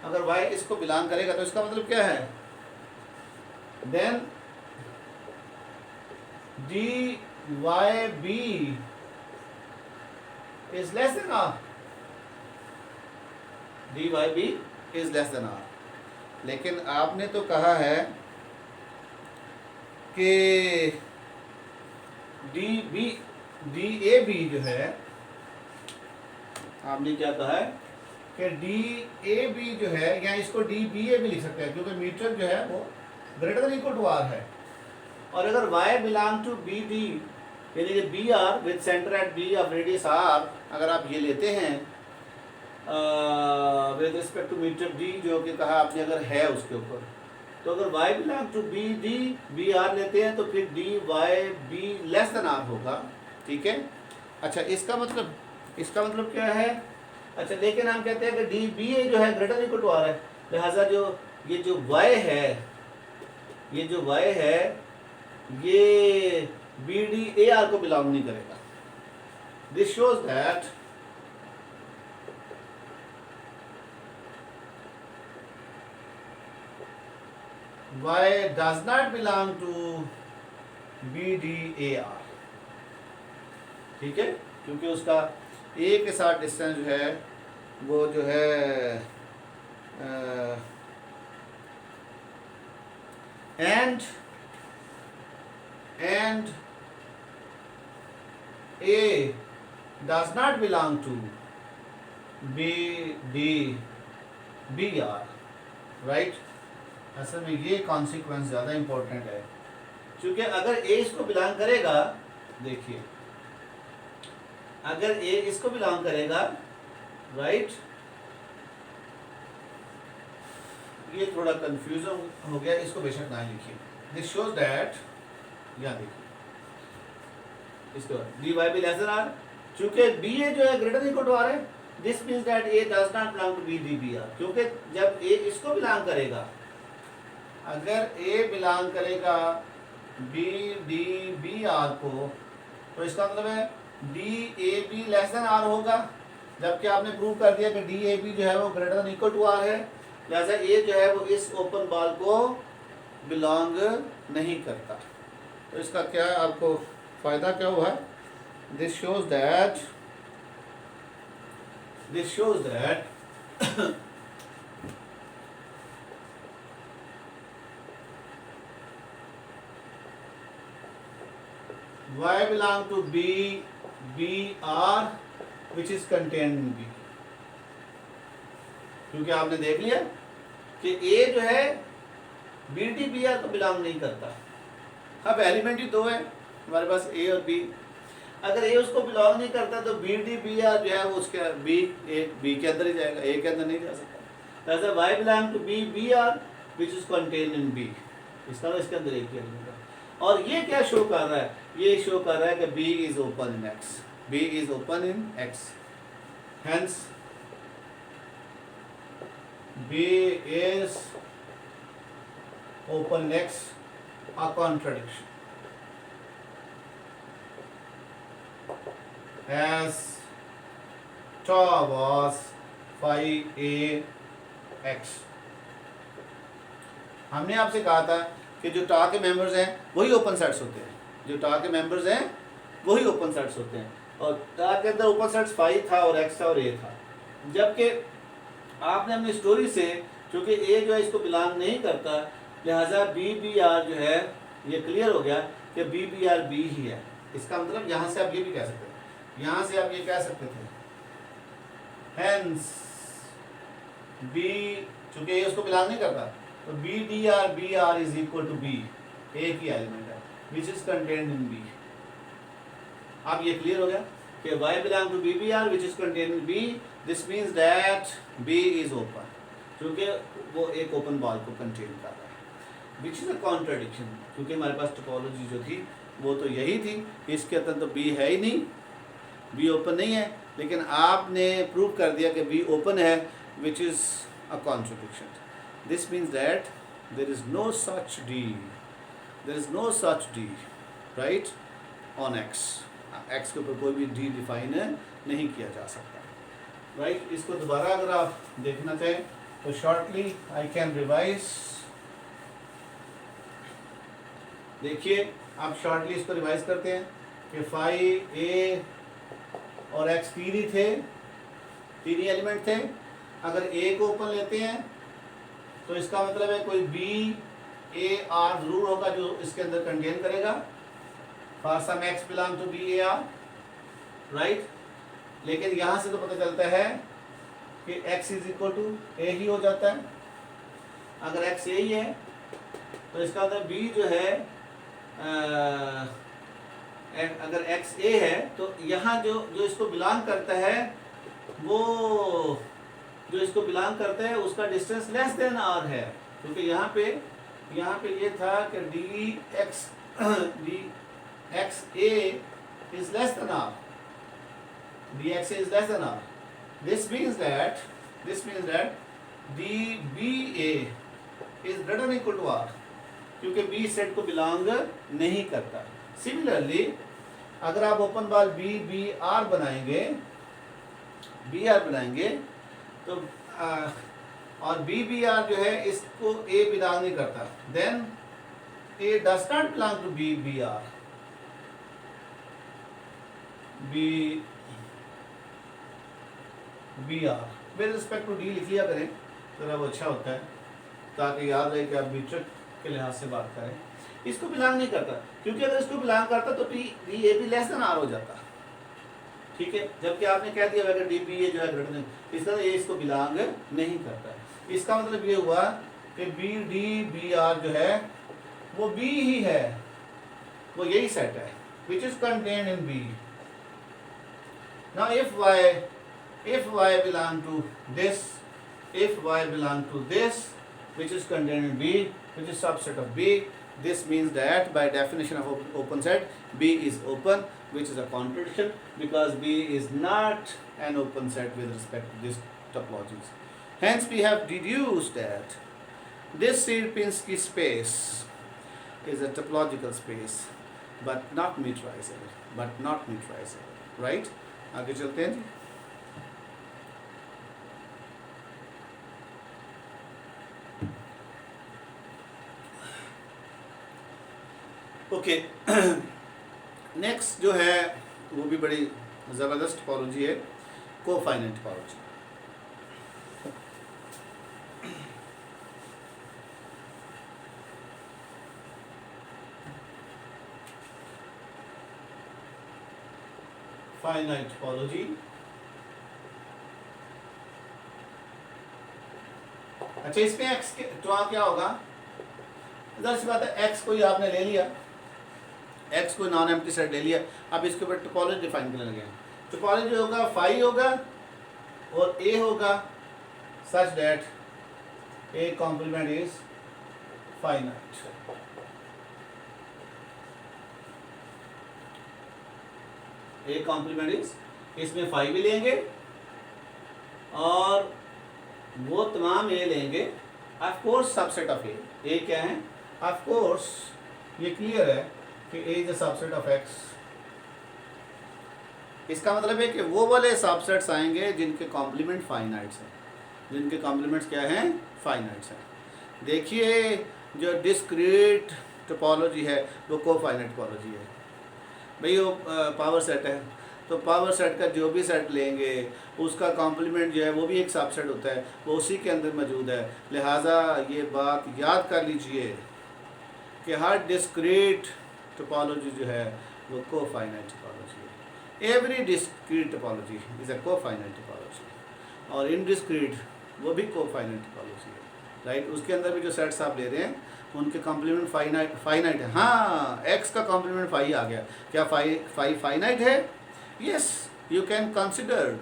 अगर y इसको बिलोंग करेगा तो इसका मतलब क्या है, then d y b is less than r, dy b is less than r। लेकिन आपने तो कहा है कि डी ए बी जो है, आपने क्या कहा है कि डी ए बी जो है, या इसको डी बी ए भी लिख सकते हैं क्योंकि मीटर जो है वो greater than equal to r है। और अगर y belong to b d यानी कि b r with centre at b of radius r, अगर आप ये लेते हैं with respect to metric d, जो कि कहा आपने अगर है उसके ऊपर, तो अगर y belong to b d b r लेते हैं तो फिर d y b less than r होगा, ठीक है। अच्छा, इसका मतलब क्या है, अच्छा लेकिन हम कहते हैं कि डी बी ए जो है ग्रेटर इक्वल टू आर है, लिहाजा ये जो y है ये बी डी ए आर को बिलोंग नहीं करेगा। This shows that y does not belong to BDAR, ठीक है, क्योंकि उसका ए के साथ डिस्टेंस जो है वो जो है and A does not belong to BDBR, right. असल में ये कॉन्सिक्वेंस ज़्यादा इंपॉर्टेंट है, क्योंकि अगर A इसको बिलोंग करेगा, देखिए अगर A इसको बिलोंग करेगा, राइट, ये थोड़ा कंफ्यूजन हो गया, इसको बेशक ना लिखिए। दिस शोज दैट, यहाँ देखिए इसको d y b less than r, चूंकि बी ए जो है ग्रेटर इक्वल टू आर है, this means that a does not belong to b d b r, क्योंकि जब ए इसको बिलोंग करेगा, अगर ए बिलोंग करेगा बी डी बी आर को, तो इसका मतलब है d a b less than r होगा, जबकि आपने प्रूव कर दिया कि डी ए बी जो है वो greater than equal to r है, लिहाजा ए जो है वो इस ओपन बॉल को बिलोंग नहीं करता। तो इसका क्या आपको फायदा क्या हुआ? This shows that y belong to B R which is contained in B, क्योंकि आपने देख लिया कि A जो है बी डी बी आर को बिलोंग नहीं करता। अब एलिमेंट ही दो है हमारे पास, A और B। अगर A उसको बिलोंग नहीं करता तो बी डी बी आर जो है वो उसके B के अंदर ही जाएगा, A के अंदर नहीं जा सकता। ऐसा y belong to B B R which is contained in B, इसका इसके अंदर एक ही एलिमेंट है। और ये क्या शो कर रहा है? ये शो कर रहा है कि B is open in X, B is open in X, hence B is open X, a contradiction, as tau was phi a x। हमने आपसे कहा था कि जो टा के मेंबर्स हैं वही ओपन सेट्स होते हैं, जो टा के मेंबर्स हैं वही ओपन सेट्स होते हैं, और टा के अंदर ओपन सेट्स फाई था और एक्स था और ए था। जबकि आपने अपनी स्टोरी से, क्योंकि ए जो है इसको बिलोंग नहीं करता, लिहाजा बी बी आर जो है ये क्लियर हो गया कि बी बी आर बी ही है। इसका मतलब यहाँ से आप ये भी कह सकते हैं, यहाँ से आप ये कह सकते थे हैंस बी, चूंकि ए उसको बिलोंग नहीं करता, तो b r is equal to b, एक ही एलिमेंट है which is contained in b. अब ये क्लियर हो गया कि y belong to b b r which is contained in b, this means that b is open, क्योंकि वो एक ओपन बॉल को कंटेन कर रहा है, विच इज अ कॉन्ट्रडिक्शन, क्योंकि हमारे पास टोपोलॉजी जो थी वो तो यही थी, इसके अंदर तो b है ही नहीं, b ओपन नहीं है, लेकिन आपने प्रूव कर दिया कि b ओपन है, which is a contradiction. This means that there is no such D, right, on X। X के ऊपर कोई भी D डिफाइन नहीं किया जा सकता, right। इसको दोबारा अगर आप देखना चाहें तो शॉर्टली आई कैन रिवाइज, देखिए आप शॉर्टली इसको रिवाइज करते हैं कि फाई ए और X तीन ही थे, तीन ही एलिमेंट थे। अगर A को ओपन लेते हैं तो इसका मतलब है कोई बी ए आर जरूर होगा जो इसके अंदर कंटेन करेगा, for some x belong to b a r, right. लेकिन यहाँ से तो पता चलता है कि x is equal to a ही हो जाता है। अगर x ए ही है तो इसका मतलब b जो है अगर x ए है तो यहाँ जो इसको बिलोंग करता है, वो जो इसको बिलोंग करता है उसका डिस्टेंस लेस देन आर है, क्योंकि यहाँ पे ये था कि d x a is less than r, d x a is less than r. This means that d b a is greater than equal to r, क्योंकि बी सेट को belong नहीं करता। सिमिलरली अगर आप open ball b b r बनाएंगे तो और B b are जो है इसको ए बिलोंग नहीं करता, then a does not belong to b b r, b b r with respect to d लिख लिया करें, जरा वो अच्छा होता है, ताकि याद रहे कि आप मीट्रिक के लिहाज से बात करें। इसको बिलोंग नहीं करता, क्योंकि अगर इसको बिलोंग करता तो t d a b less than r हो जाता, ठीक है। जबकि आपने कह दिया अगर डी बी ए जो है ग्रेटर देन, इसका ये इसको बिलोंग नहीं करता है। इसका मतलब ये हुआ कि बी डी बी आर जो है वो बी ही है, वो यही सेट है which is contained in b. Now if y belong to this, if y belong to this which is contained in B, which is subset of B, this means that by definition of open set B is open, which is a contradiction because B is not an open set with respect to these topologies. Hence we have deduced that this Sierpinski space is a topological space but not metrizable, right? आगे चलते हैं जी। Okay, next जो है वो भी बड़ी ज़बरदस्त topology है, कोफाइनाइट टोपोलॉजी। फाइनाइट टोपोलॉजी अच्छा, इसमें एक्स के तो क्या होगा, इधर सी बात है, एक्स कोई आपने ले लिया, एक्स को नॉन एम्प्टी सेट ले लिया, अब इसके ऊपर टोपोलॉजी डिफाइन करने लगे। टोपोलॉजी होगा फाई होगा और ए होगा such that A complement is finite. A complement is, इसमें फाई भी लेंगे और वो तमाम ए लेंगे, of course subset of A क्या है, ऑफ कोर्स ये क्लियर है कि A is a subset of x. इसका मतलब है कि वो वाले सबसेट्स आएंगे जिनके कॉम्प्लीमेंट फाइनाइट्स हैं, जिनके कॉम्प्लीमेंट्स क्या हैं, फाइनाइट्स हैं। देखिए जो डिस्क्रीट टोपोलॉजी है वो कोफाइनाइट टोपोलॉजी है भाई, वो पावर सेट है, तो पावर सेट का जो भी सेट लेंगे उसका कॉम्प्लीमेंट जो है वो भी एक सबसेट होता है, वो उसी के अंदर मौजूद है। लिहाजा ये बात याद कर लीजिए कि हर डिस्क्रीट टोपोलॉजी जो है वो कोफाइनाइट टोपोलॉजी है। Every discrete topology is a cofinite topology, और इनडिस्क्रीट वो भी कोफाइनाइट टोपोलॉजी है, राइट। उसके अंदर भी जो सेट्स आप ले रहे हैं उनके कॉम्प्लीमेंट फाइनाइट है। हाँ, एक्स का कॉम्प्लीमेंट फाई आ गया, क्या फाई फाइनाइट है? Yes, you can consider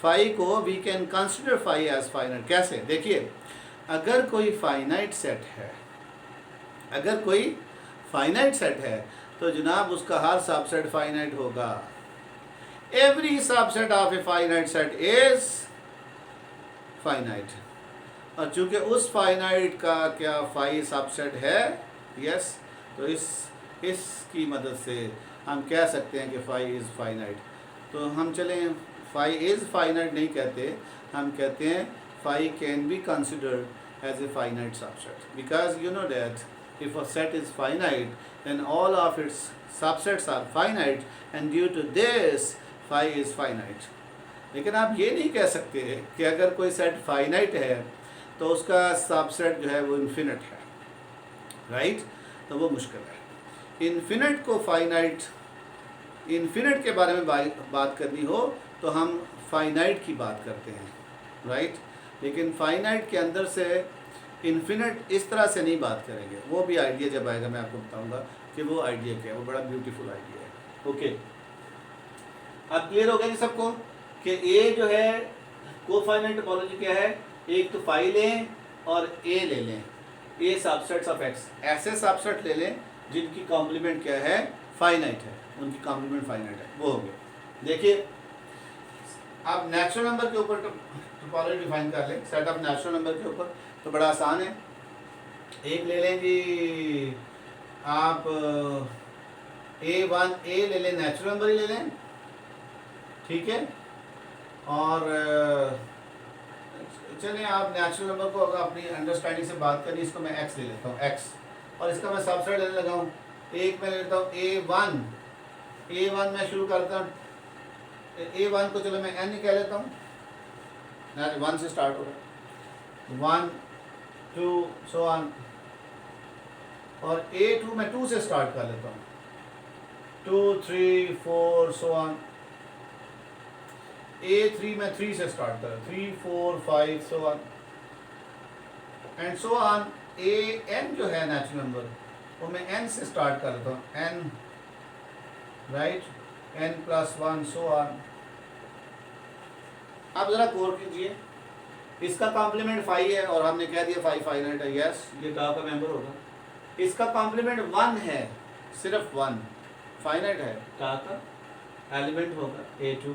phi को, we can consider phi as finite. कैसे? देखिए, अगर कोई फाइनाइट सेट है, अगर कोई फाइनाइट सेट है तो जनाब उसका हर सबसेट फाइनाइट होगा। Every subset of a finite set is finite, और चूंकि उस फाइनाइट का क्या फाई सबसेट है, यस, तो इसकी मदद से हम कह सकते हैं कि फाई इज़ फाइनाइट। तो हम चलें, फाई इज़ फाइनाइट नहीं कहते, हम कहते हैं phi can be considered as a finite subset, because you know that if a set is finite then all of its subsets are finite and due to this phi is finite। लेकिन आप ये नहीं कह सकते कि अगर कोई set finite है तो उसका सबसेट जो है वो इन्फिनिट है, राइट, तो वो मुश्किल है। इन्फिनिट को फाइनाइट, इन्फिनिट के बारे में बात करनी हो तो हम फाइनाइट की बात करते हैं, राइट, लेकिन फाइनाइट के अंदर से इन्फिनिट इस तरह से नहीं बात करेंगे। वो भी आइडिया जब आएगा मैं आपको बताऊंगा कि वो आइडिया क्या है, वो बड़ा ब्यूटीफुल आइडिया है। ओके, अब क्लियर हो गया जी सबको कि ए जो है कोफाइनाइट टोपोलॉजी क्या है, एक तो फाई लें और ए ले लें, ए सबसेट्स ऑफ एक्स, ऐसे सबसेट ले लें जिनकी कॉम्प्लीमेंट क्या है, फाइनाइट है, उनकी कॉम्प्लीमेंट फाइनाइट है, वो हो गया। देखिए आप नेचुरल नंबर के ऊपर टोपोलॉजी डिफाइन कर लें, सेट ऑफ नेचुरल नंबर के ऊपर, तो बड़ा आसान है। एक ले लें जी आप A1 ए ले लें, नेचुरल नंबर ही ले लें, ठीक है, और चलिए आप नेचुरल नंबर को अगर अपनी अंडरस्टैंडिंग से बात करें, इसको मैं x ले लेता हूँ, x, और इसका मैं सबसेट लेने लगा हूँ, एक मैं लेता हूँ A1 मैं शुरू करता हूँ A1 को चलो मैं n ही कह लेता हूँ, 1 से स्टार्ट हो रहा है, 1 2 सो ऑन, और A2 मैं 2 से स्टार्ट कर लेता हूँ, 2 3 4 सो ऑन, A3 मैं 3 से स्टार्ट कर, 3 4 5 so on and so on. An जो है नेचुरल नंबर वो मैं n से स्टार्ट कर लेता हूँ, n right, n plus 1 so on. अब जरा गौर कीजिए, इसका कॉम्प्लीमेंट 5 है और हमने कह दिया 5 फाइनाइट है, यस ये टा का मेंबर होगा। इसका कॉम्प्लीमेंट 1 है, सिर्फ 1 फाइनाइट है, टा का एलिमेंट होगा A2।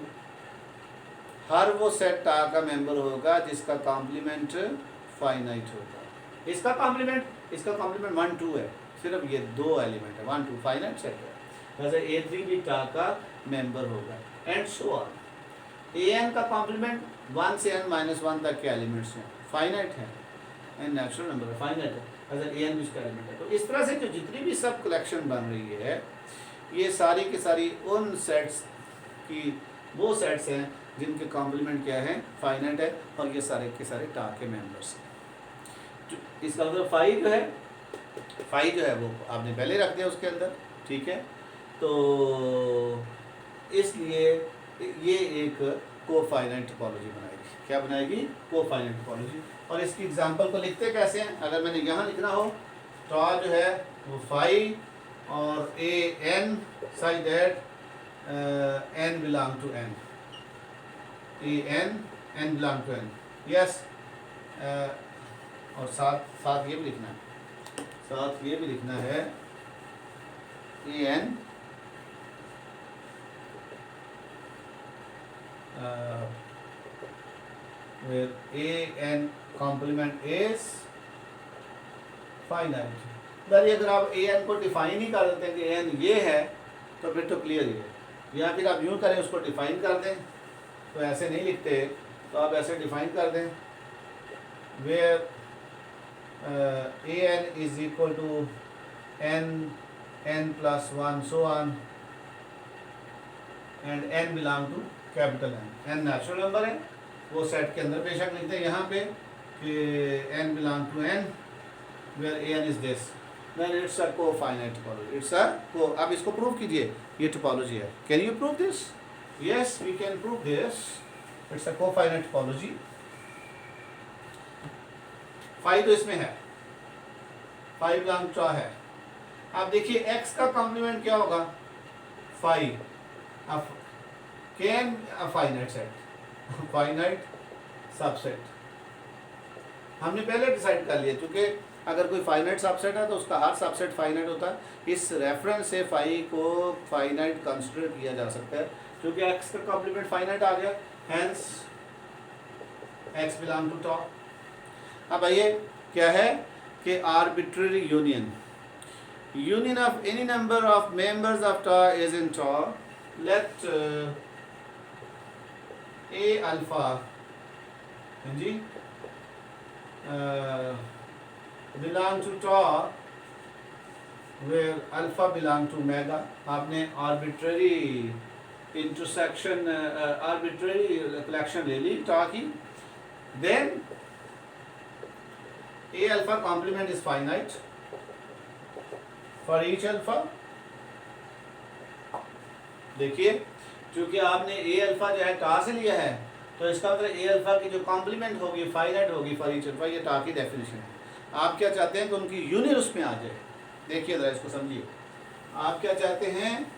हर वो सेट टा का मेंबर होगा जिसका कॉम्प्लीमेंट फाइनाइट होगा। इसका कॉम्प्लीमेंट 1 2 है, सिर्फ ये 2 एलिमेंट है, 1 2 फाइनाइट सेट है, वैसे A3 भी टा का मेंबर होगा एंड सो ऑन। An का कॉम्प्लीमेंट 1 से n माइनस 1 तक के एलिमेंट्स हैं, फाइनाइट है एंड नेचुरल नंबर है, फाइनाइट है, वैसे An भी इसका एलिमेंट है। तो इस तरह से जो जितनी भी सब कलेक्शन बन रही है, ये सारी की सारी उन सेट्स की वो सेट्स हैं जिनके कॉम्प्लीमेंट क्या है, फाइनाइट है, और ये सारे के सारे टा के मेंबर्स हैं। इसका मतलब फाइव जो है वो आपने पहले रख दिया उसके अंदर, ठीक है। तो इसलिए ये एक कोफाइनाइट टोपोलॉजी बनाएगी, क्या बनाएगी, कोफाइनाइट टोपोलॉजी। और इसकी एग्जांपल को लिखते कैसे हैं, अगर मैंने यहाँ लिखना हो तो जो है वो 5 और An such that n belong to n, n belong to n, yes. और साथ ये भी लिखना है, An where An complement is finite। अगर आप An को डिफाइन ही कर देते हैं कि An ये है तो फिर तो क्लियर ही है, या फिर आप यूँ करें उसको डिफाइन कर दें, तो ऐसे नहीं लिखते, तो आप ऐसे डिफाइन कर दें where An is equal to n plus 1 so on and n belong to capital n natural number है, वो सेट के अंदर बेशक लिखते हैं यहाँ पे कि n belong to n where An is this, then it's a cofinite topology, it's a अब इसको प्रूव कीजिए, ये टोपोलॉजी है। Can you prove this? Yes we can prove this, it's a cofinite topology. 5 तो इसमें है, 5 बिलोंग टू है। अब देखिए x का कॉम्प्लीमेंट क्या होगा, 5। अब can a finite set, finite subset हमने पहले डिसाइड कर लिया, क्योंकि अगर कोई फाइनाइट सबसेट है तो उसका हर सबसेट फाइनाइट होता है। इस रेफरेंस से 5 को फाइनाइट कंसिडर किया जा सकता है, क्योंकx का कॉम्प्लीमेंट फाइनाइट आ गया, hence x belong to tau. अब आइए क्या है कि arbitrary union of any number of members of tau is in tau, let a alpha g belong to tau where alpha belong to omega. आपने arbitrary intersection arbitrary collection ले ली tau की, then A alpha complement is finite for each alpha। देखिए क्योंकि आपने A alpha जो है टा से लिया है, तो इसका मतलब A alpha की जो कॉम्प्लीमेंट होगी फाइनाइट होगी फॉर ईच अल्फा, ये टा की डेफिनेशन है। आप क्या चाहते हैं कि उनकी यूनियन उसमें आ जाए, देखिए जरा इसको समझिए। आप क्या चाहते हैं,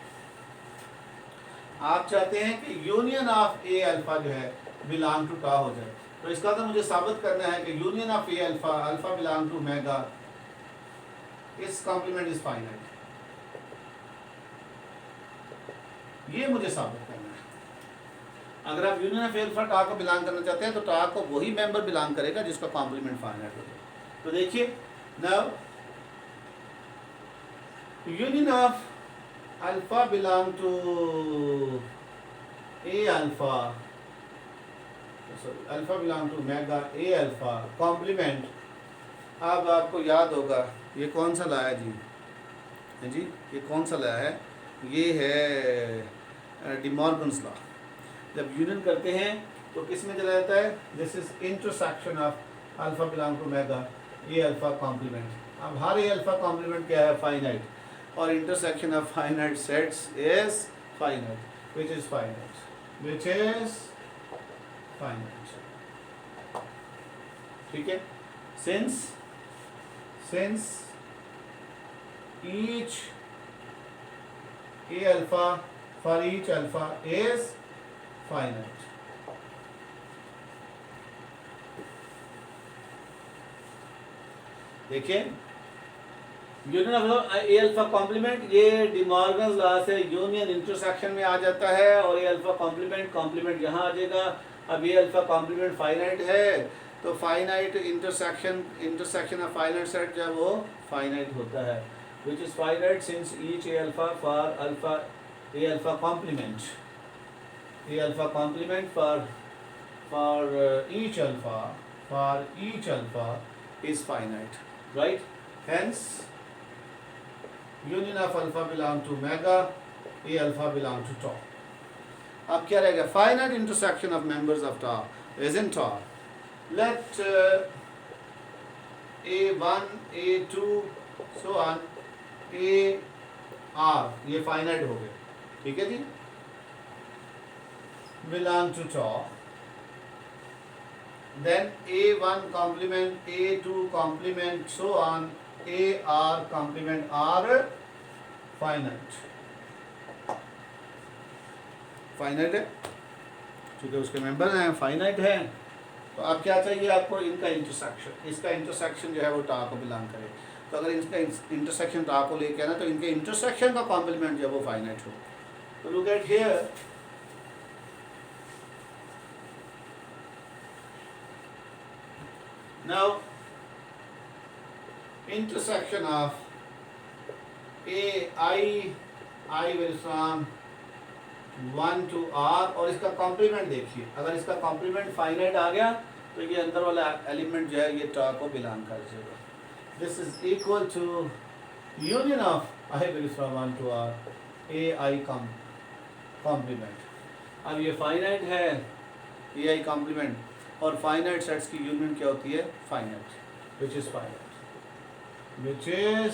आप चाहते हैं कि यूनियन ऑफ A alpha जो है बिलोंग टू टा हो जाए। तो इसका तो मुझे साबित करना है कि union of a alpha, alpha belong to mega, इस कॉम्प्लीमेंट इज फाइनाइट, ये मुझे साबित करना है। अगर आप यूनियन ऑफ ए अल्फा टा को बिलोंग करना चाहते हैं तो टा को वही मेंबर बिलोंग करेगा जिसका कॉम्प्लीमेंट फाइनाइट हो जाए। तो देखिए now union of alpha belong to A alpha, alpha belong to omega A alpha complement. अब आपको याद होगा ये कौन सा लाया जी, है जी, ये कौन सा लाया है, ये है डी मॉर्गन्स लॉ। जब यूनियन करते हैं तो किस में चला जाता है? This is intersection of alpha belong to omega A alpha complement. अब हर ए अल्फा कॉम्प्लीमेंट क्या है? फाइनाइट, और intersection of finite sets is finite, which is finite, which is finite. ठीक है, since each a alpha for each alpha is finite। देखिए union of a alpha complement, ये De Morgan's law से union intersection में आ जाता है, और ए अल्फा कॉम्प्लीमेंट यहाँ आ जाएगा। अब ए अल्फा कॉम्प्लीमेंट फाइनाइट है तो finite intersection of finite set जो है वो फाइनाइट होता है, which is finite since each a alpha for alpha a alpha complement for each alpha is finite, right? Hence union of alpha belong to omega, a alpha belong to tau। अब क्या रहेगा? finite intersection of members of tau is in tau। let a1 a2 so on A r ये finite हो गए, ठीक है जी, belong to tau, then A1 complement A2 complement so on A r complement are finite है, क्योंकि उसके member हैं फाइनाइट हैं। तो अब क्या चाहिए आपको? इनका इंटरसेक्शन, इसका इंटरसेक्शन जो है वो टा को बिलोंग करे। तो अगर इसका इंटरसेक्शन टा को लेके आना तो इनके इंटरसेक्शन का कॉम्प्लीमेंट जो है वो फाइनाइट हो। तो look at here, now intersection of A I will from 1 to r, और इसका कॉम्प्लीमेंट देखिए, अगर इसका कॉम्प्लीमेंट फाइनाइट आ गया तो ये अंदर वाला एलिमेंट जो है ये टा को बिलोंग कर जाएगा। This is equal to union of i will from 1 to r a i complement. अब ये फाइनाइट है ए आई कॉम्प्लीमेंट, और फाइनाइट सेट्स की यूनियन क्या होती है? Finite, which is finite, which is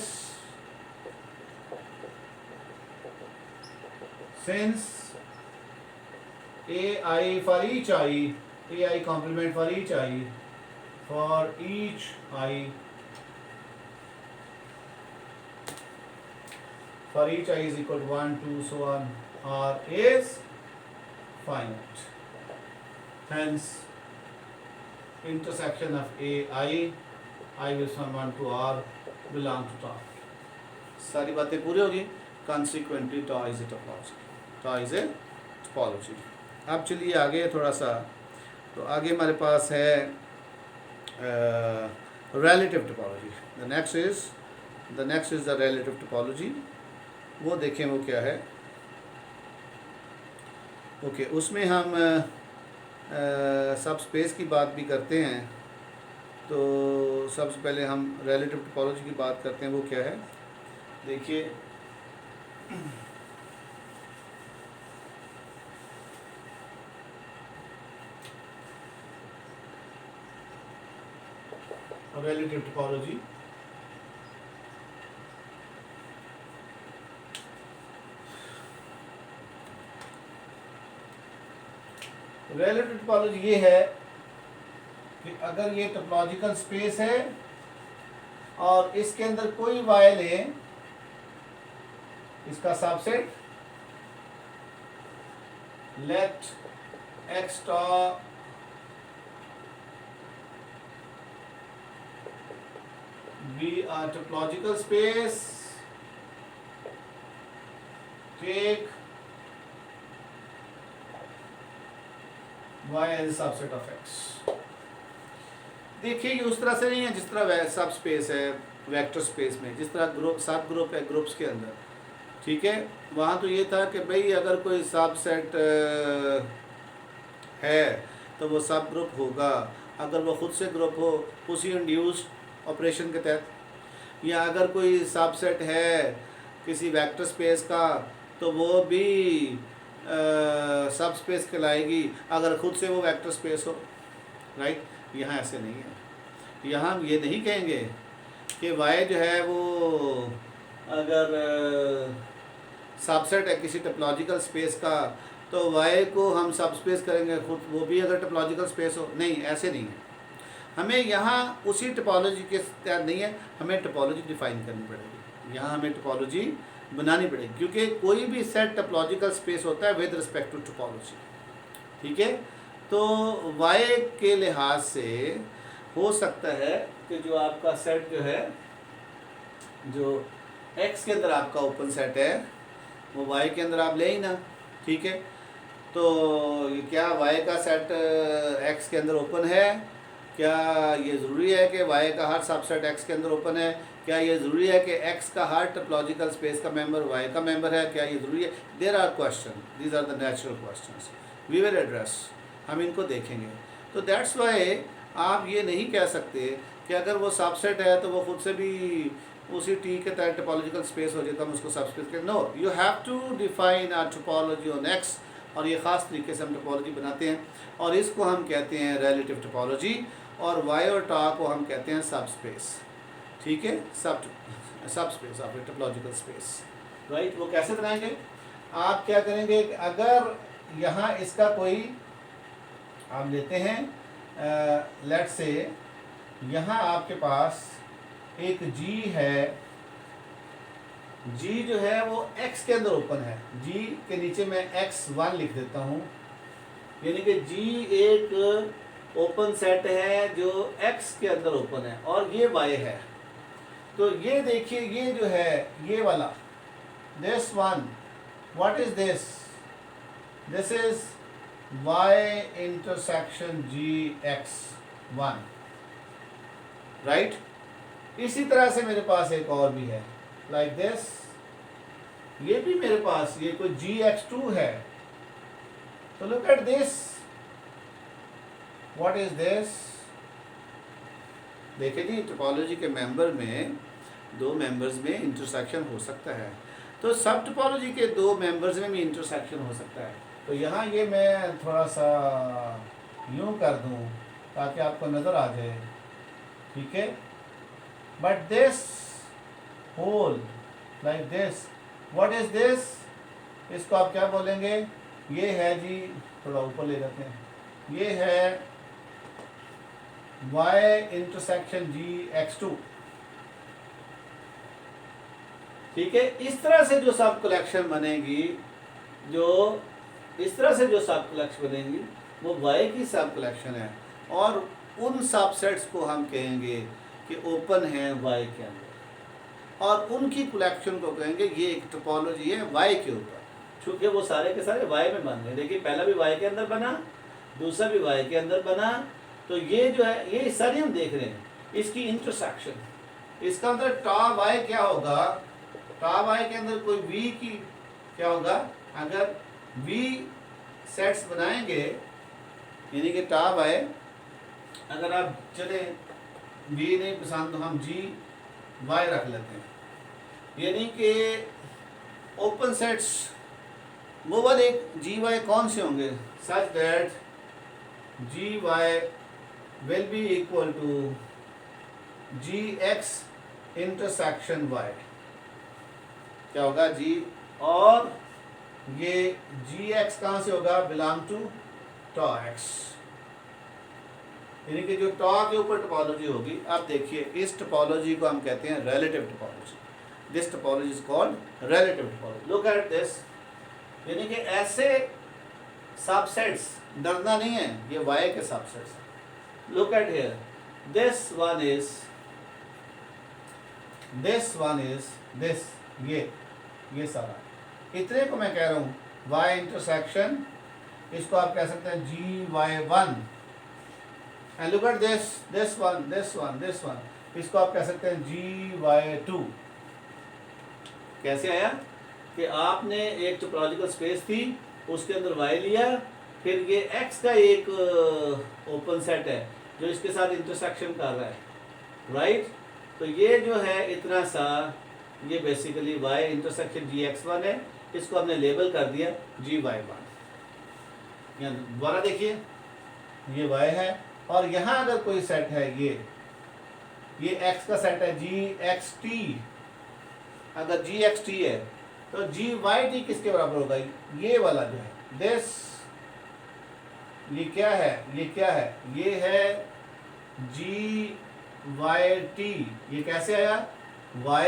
since ai for each ai complement for each i for each i is equal to 1 2 so on r is finite, hence intersection of I will from 1 to r belong to tau। सारी बातें पूरी होगी। consequently tau is a topology, tau is a topology। अब चलिए आगे थोड़ा सा, तो आगे हमारे पास है relative topology। the next is the relative topology। वो देखें वो क्या है। ओके, उसमें हम सब स्पेस की बात भी करते हैं। तो सबसे पहले हम relative topology की बात करते हैं, वो क्या है देखिए। relative topology, relative topology ये है कि अगर ये टोपोलॉजिकल स्पेस है और इसके अंदर कोई वाइल है, इसका subset let x tau be a topological space, take y as subset of x। देखिए ये उस तरह से नहीं है जिस तरह सब स्पेस है वेक्टर स्पेस में, जिस तरह ग्रुप सब ग्रुप है ग्रुप्स के अंदर, ठीक है। वहाँ तो ये था कि भाई अगर कोई सब सेट है तो वो सब ग्रुप होगा अगर वो खुद से ग्रुप हो उसी इंड्यूस्ड ऑपरेशन के तहत, या अगर कोई सब सेट है किसी वेक्टर स्पेस का तो वो भी सब स्पेस कहलाएगी अगर खुद से वो वेक्टर स्पेस हो, राइट। यहाँ ऐसे नहीं है। यहाँ हम ये नहीं कहेंगे कि वाई जो है वो अगर सबसेट है किसी टोपोलॉजिकल स्पेस का तो वाई को हम सब स्पेस करेंगे खुद, वो भी अगर टोपोलॉजिकल स्पेस हो, नहीं ऐसे नहीं है। हमें यहाँ उसी टोपोलॉजी के तहत नहीं है, हमें टोपोलॉजी डिफाइन करनी पड़ेगी, यहाँ हमें टोपोलॉजी बनानी पड़ेगी, क्योंकि कोई भी सेट टोपोलॉजिकल स्पेस होता है विद रिस्पेक्ट टू टोपोलॉजी, ठीक है। तो वाई के लिहाज से हो सकता है कि जो आपका सेट जो है, जो एक्स के अंदर आपका ओपन सेट है वो वाई के अंदर आप ले ही ना, ठीक है। तो क्या वाई का सेट एक्स के अंदर ओपन है? क्या ये ज़रूरी है कि वाई का हर सबसेट एक्स के अंदर ओपन है? क्या ये ज़रूरी है कि एक्स का हर टोपोलॉजिकल स्पेस का मेंबर वाई का मेंबर है? क्या ये ज़रूरी है? There are question, these are the natural questions we will address, हम इनको देखेंगे। तो दैट्स वाई आप ये नहीं कह सकते कि अगर वो सबसेट है तो वो खुद से भी उसी टी के तहत टोपोलॉजिकल स्पेस हो जाता, हम उसको सबस्पेस करें। No, you have to define a topology on x, और ये ख़ास तरीके से हम टोपोलॉजी बनाते हैं और इसको हम कहते हैं रिलेटिव टोपोलॉजी, और वाई और टा को हम कहते हैं सब स्पेस, ठीक है, सब space of A topological space, right. वो कैसे बनाएंगे? आप क्या करेंगे कि अगर यहाँ इसका कोई आप लेते हैं, लेट्स से यहाँ आपके पास एक जी है, जी जो है वो x के अंदर ओपन है, जी के नीचे मैं x1 लिख देता हूँ, यानी कि जी एक ओपन सेट है जो x के अंदर ओपन है और ये y है। तो ये देखिए, ये जो है ये वाला, this one, what is this? This is y intersection gx1, right. इसी तरह से मेरे पास एक और भी है लाइक दिस, ये भी मेरे पास ये कोई gx2 है। तो look at this, what is this? देखिए जी, टोपोलॉजी के मेंबर में दो मेंबर्स में इंटरसेक्शन हो सकता है, तो सब टोपोलॉजी के दो मेंबर्स में भी इंटरसेक्शन हो सकता है। तो यहाँ ये मैं थोड़ा सा यूँ कर दूँ ताकि आपको नज़र आ जाए, ठीक है। But this whole like this, what is this? इसको आप क्या बोलेंगे? ये है जी, थोड़ा ऊपर ले जाते हैं, ये है y इंटरसेक्शन gx2, ठीक है। इस तरह से जो सब कलेक्शन बनेगी, जो इस तरह से जो सब कलेक्शन बनेगी वो y की सब कलेक्शन है, और उन सबसेट्स को हम कहेंगे कि ओपन है y के अंदर, और उनकी कलेक्शन को कहेंगे ये एक टोपोलॉजी है y के ऊपर, क्योंकि वो सारे के सारे y में बन गए। देखिए, पहला भी y के अंदर बना, दूसरा भी y के अंदर बना, तो ये जो है ये सारी हम देख रहे हैं, इसकी इंटरसेक्शन, इसका मतलब टा y क्या होगा? टा y के अंदर कोई v की क्या होगा? अगर v सेट्स बनाएंगे, यानी कि टा y, अगर आप चले v नहीं पसंद तो हम g y रख लेते हैं, यानी कि ओपन सेट्स वो वाले जी वाई कौन से होंगे? Such that g y will be equal to g x intersection y. क्या होगा? जी, और ये जी एक्स कहाँ से होगा? बिलोंग टू टॉ एक्स, यानी कि जो टॉ के ऊपर टोपोलॉजी होगी। अब देखिए, इस टोपोलॉजी को हम कहते हैं relative topology. This topology is called relative topology. Look at this, यानी कि ऐसे सबसेट्स, डरना नहीं है, ये वाई के subsets. Look at here, this one is this, ये सारा, इतने को मैं कह रहा हूँ वाई इंटरसेक्शन, इसको आप कह सकते हैं g y one. And look at this one, इसको आप कह सकते हैं जी वाई टू। कैसे आया कि आपने एक टोपोलॉजिकल स्पेस थी, उसके अंदर y लिया, फिर ये x का एक ओपन सेट है जो इसके साथ इंटरसेक्शन कर रहा है, राइट। तो ये जो है इतना सा, ये बेसिकली y इंटरसेक्शन gx1 है, इसको हमने लेबल कर दिया GY1। यहाँ दोबारा देखिए, ये Y है और यहाँ अगर कोई सेट है, ये X का सेट है GXT, अगर GXT है तो GYT किसके बराबर होगा? ये वाला जो है दिस, ये क्या है? ये है GYT। ये कैसे आया? Y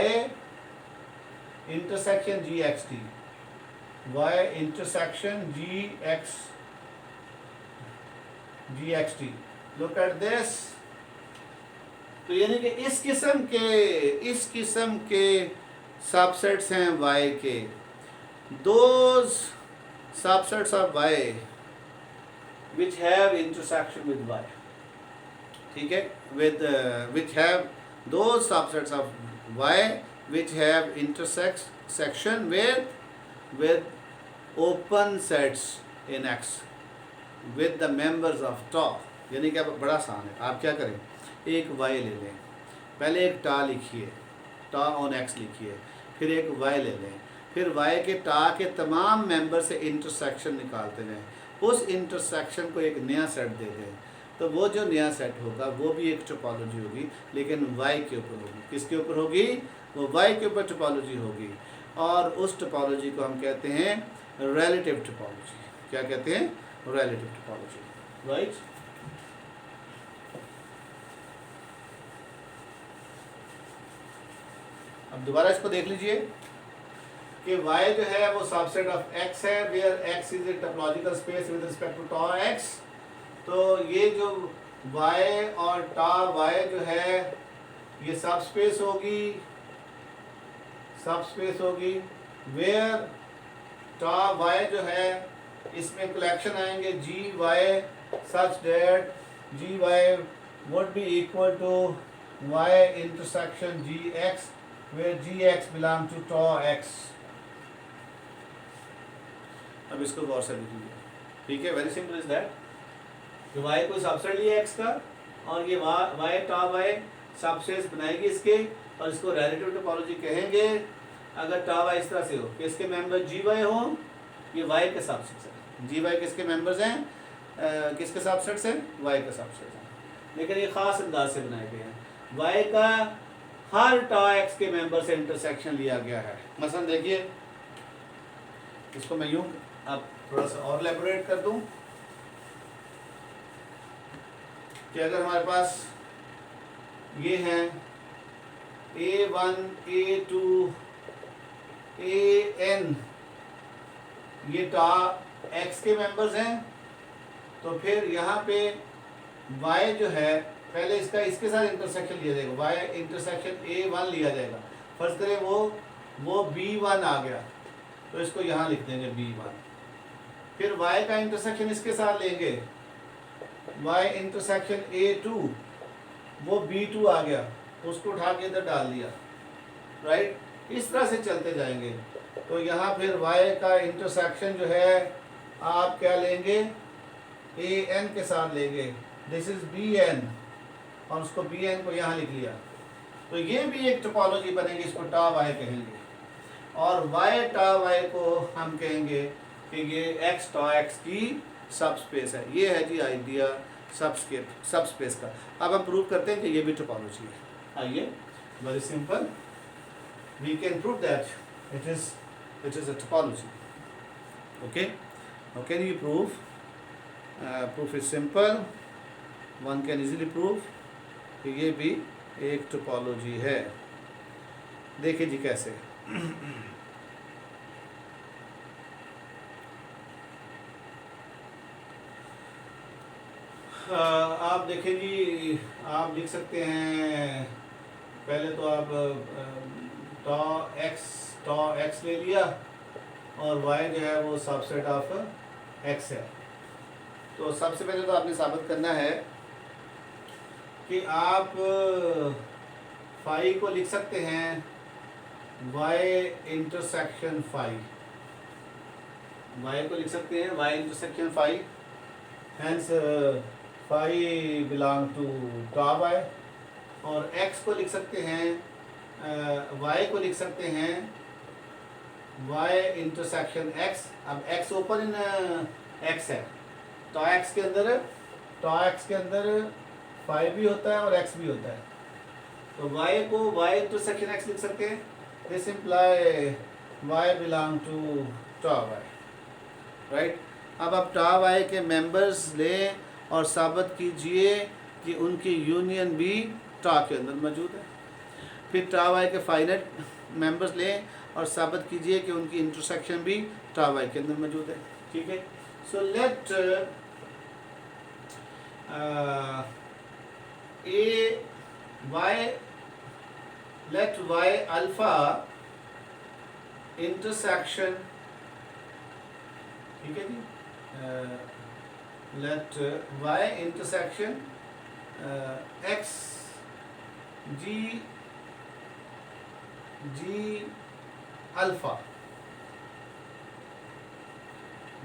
intersection GXT, Y intersection GXT। Look at this. तो यानी कि इस किस्म के सबसेट्स हैं Y के। Those subsets of Y which have intersection with Y, ठीक है, which have those subsets of Y which have intersection with open sets in X with the members of tau। यानी कि अब बड़ा आसान है, आप क्या करें, एक Y ले लें, पहले एक टा लिखिए, टा ऑन X लिखिए, फिर एक Y ले लें, फिर Y के टा के तमाम मेंबर से इंटरसेक्शन निकालते जाएं, उस इंटरसेक्शन को एक नया सेट दे दें, तो वो जो नया सेट होगा वो भी एक टोपोलॉजी होगी, लेकिन Y के ऊपर होगी। किसके ऊपर होगी? वो Y के ऊपर टोपोलॉजी होगी, और उस टोपोलॉजी को हम कहते हैं रिलेटिव टोपोलॉजी। क्या कहते हैं? Relative topology, right. अब दोबारा इसको देख लीजिए कि Y जो है वो सबसेट ऑफ X है, where X is a topological space with respect to tau X। तो ये जो Y और टा Y जो है ये सब स्पेस होगी, वेयर टा Y जो है इसमें कलेक्शन आएंगे GY such that GY would be equal to Y intersection GX where GX belong to tau X। अब इसको गौर से देखिए, ठीक है, वेरी सिंपल इज दैट कि Y कोई सबसेट लिया X का, और ये Y टा Y सबसेट्स बनाएगी इसके, और इसको रिलेटिव टोपोलॉजी कहेंगे अगर टा Y इस तरह से हो कि इसके मेंबर GY हो, ये Y के सबसेट्स हैं। GY किसके मेंबर्स हैं? किसके सबसेट्स हैं? Y के सबसेट्स हैं, लेकिन ये खास अंदाज से बनाए गए हैं। Y का हर टा X के मेंबर से इंटरसेक्शन लिया गया है। मसलन देखिए, इसको मैं यूं अब थोड़ा सा और एलेबोरेट कर दूं कि अगर हमारे पास ये हैं A1 A2 AN, ये टा X के मेंबर्स हैं, तो फिर यहाँ पे Y जो है पहले इसके साथ इंटरसेक्शन लिया जाएगा, Y इंटरसेक्शन A1 लिया जाएगा। फर्ज करें वो B1 आ गया, तो इसको यहाँ लिख देंगे B1। फिर Y का इंटरसेक्शन इसके साथ लेंगे, Y इंटरसेक्शन A2, वो B2 आ गया, उसको उठा के इधर डाल दिया, राइट। इस तरह से चलते जाएंगे। तो यहाँ फिर Y का इंटरसेक्शन जो है आप क्या लेंगे? AN के साथ लेंगे, दिस इज BN, और उसको BN को यहाँ लिख लिया। तो ये भी एक टोपोलॉजी बनेगी, इसको टा Y कहेंगे, और Y टा Y को हम कहेंगे कि ये X टा X की सब स्पेस है। ये है जी आइडिया सब स्पेस का। अब हम प्रूव करते हैं कि ये भी टोपोलॉजी है। आइए, very simple, we can prove that it is a topology. Okay, how can you prove? Proof is simple, one can easily prove कि ये भी एक टोपोलॉजी है। देखिए जी कैसे। आप देखें जी, आप लिख सकते हैं, पहले तो आप टा एक्स ले लिया, और Y जो है वो सबसेट ऑफ X है। तो सबसे पहले तो आपने साबित करना है कि आप फाई को लिख सकते हैं Y इंटरसेक्शन फाई, Y को लिख सकते हैं Y intersection phi, hence phi belong to tau Y, और X को लिख सकते हैं Y को लिख सकते हैं y इंटरसेक्शन x, अब x ओपन इन x है, तो x के अंदर 5 भी होता है और x भी होता है, तो y को y इंटरसेक्शन x लिख सकते हैं। This imply y belong to tau y, right. अब आप tau y के मेंबर्स लें और साबित कीजिए कि उनकी यूनियन भी tau के अंदर मौजूद है। फिर tau y के फाइनाइट मेंबर्स लें और साबित कीजिए कि उनकी इंटरसेक्शन भी tau y के अंदर मौजूद है। ठीक है, so let y alpha intersection, ठीक है जी, let y intersection x g alpha,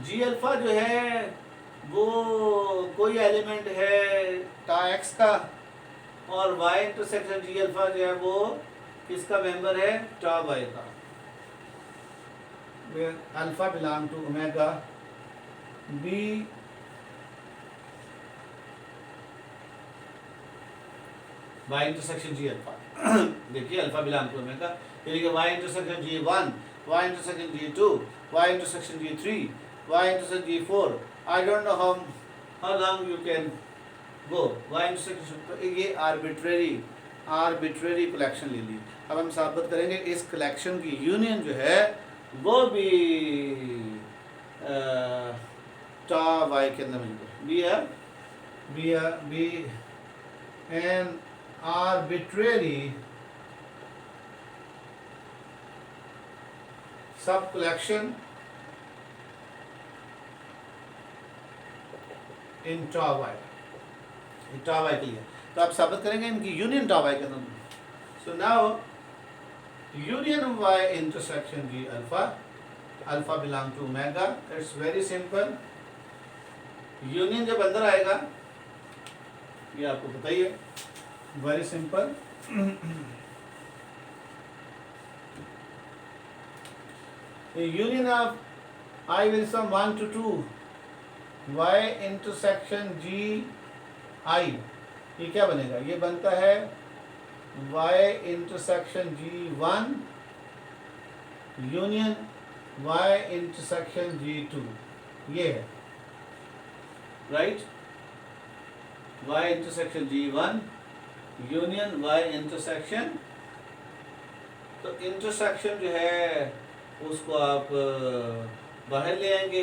g alpha जो है वो कोई एलिमेंट है tau x का, और y इंटरसेक्शन g अल्फा जो है वो किसका मेंबर है, tau y का, where alpha belong to omega b y intersection g अल्फा। देखिए अल्फा बिलोंग टू ओमेगा, यानी कि y intersection g1, y intersection g2, y intersection g3, y intersection g4, I don't know how long you can go, y intersection, तो ये arbitrary collection ले ली। अब हम साबित करेंगे इस कलेक्शन की यूनियन जो है वो भी tau y के अंदर मौजूद है, बी एन arbitrary सब collection in tau y, tau y के लिए, तो आप साबित करेंगे इनकी यूनियन tau y के अंदर। So now union y intersection g alpha belong to omega, it's very simple. Union जब अंदर आएगा ये आपको पता ही है, very simple। The union of I will sum 1 to 2 y intersection g I, ये क्या बनेगा, ये बनता है y intersection g1 union y intersection g2, ये है right, y intersection g1 union y intersection, तो इंटरसेक्शन जो है उसको आप बाहर ले आएंगे,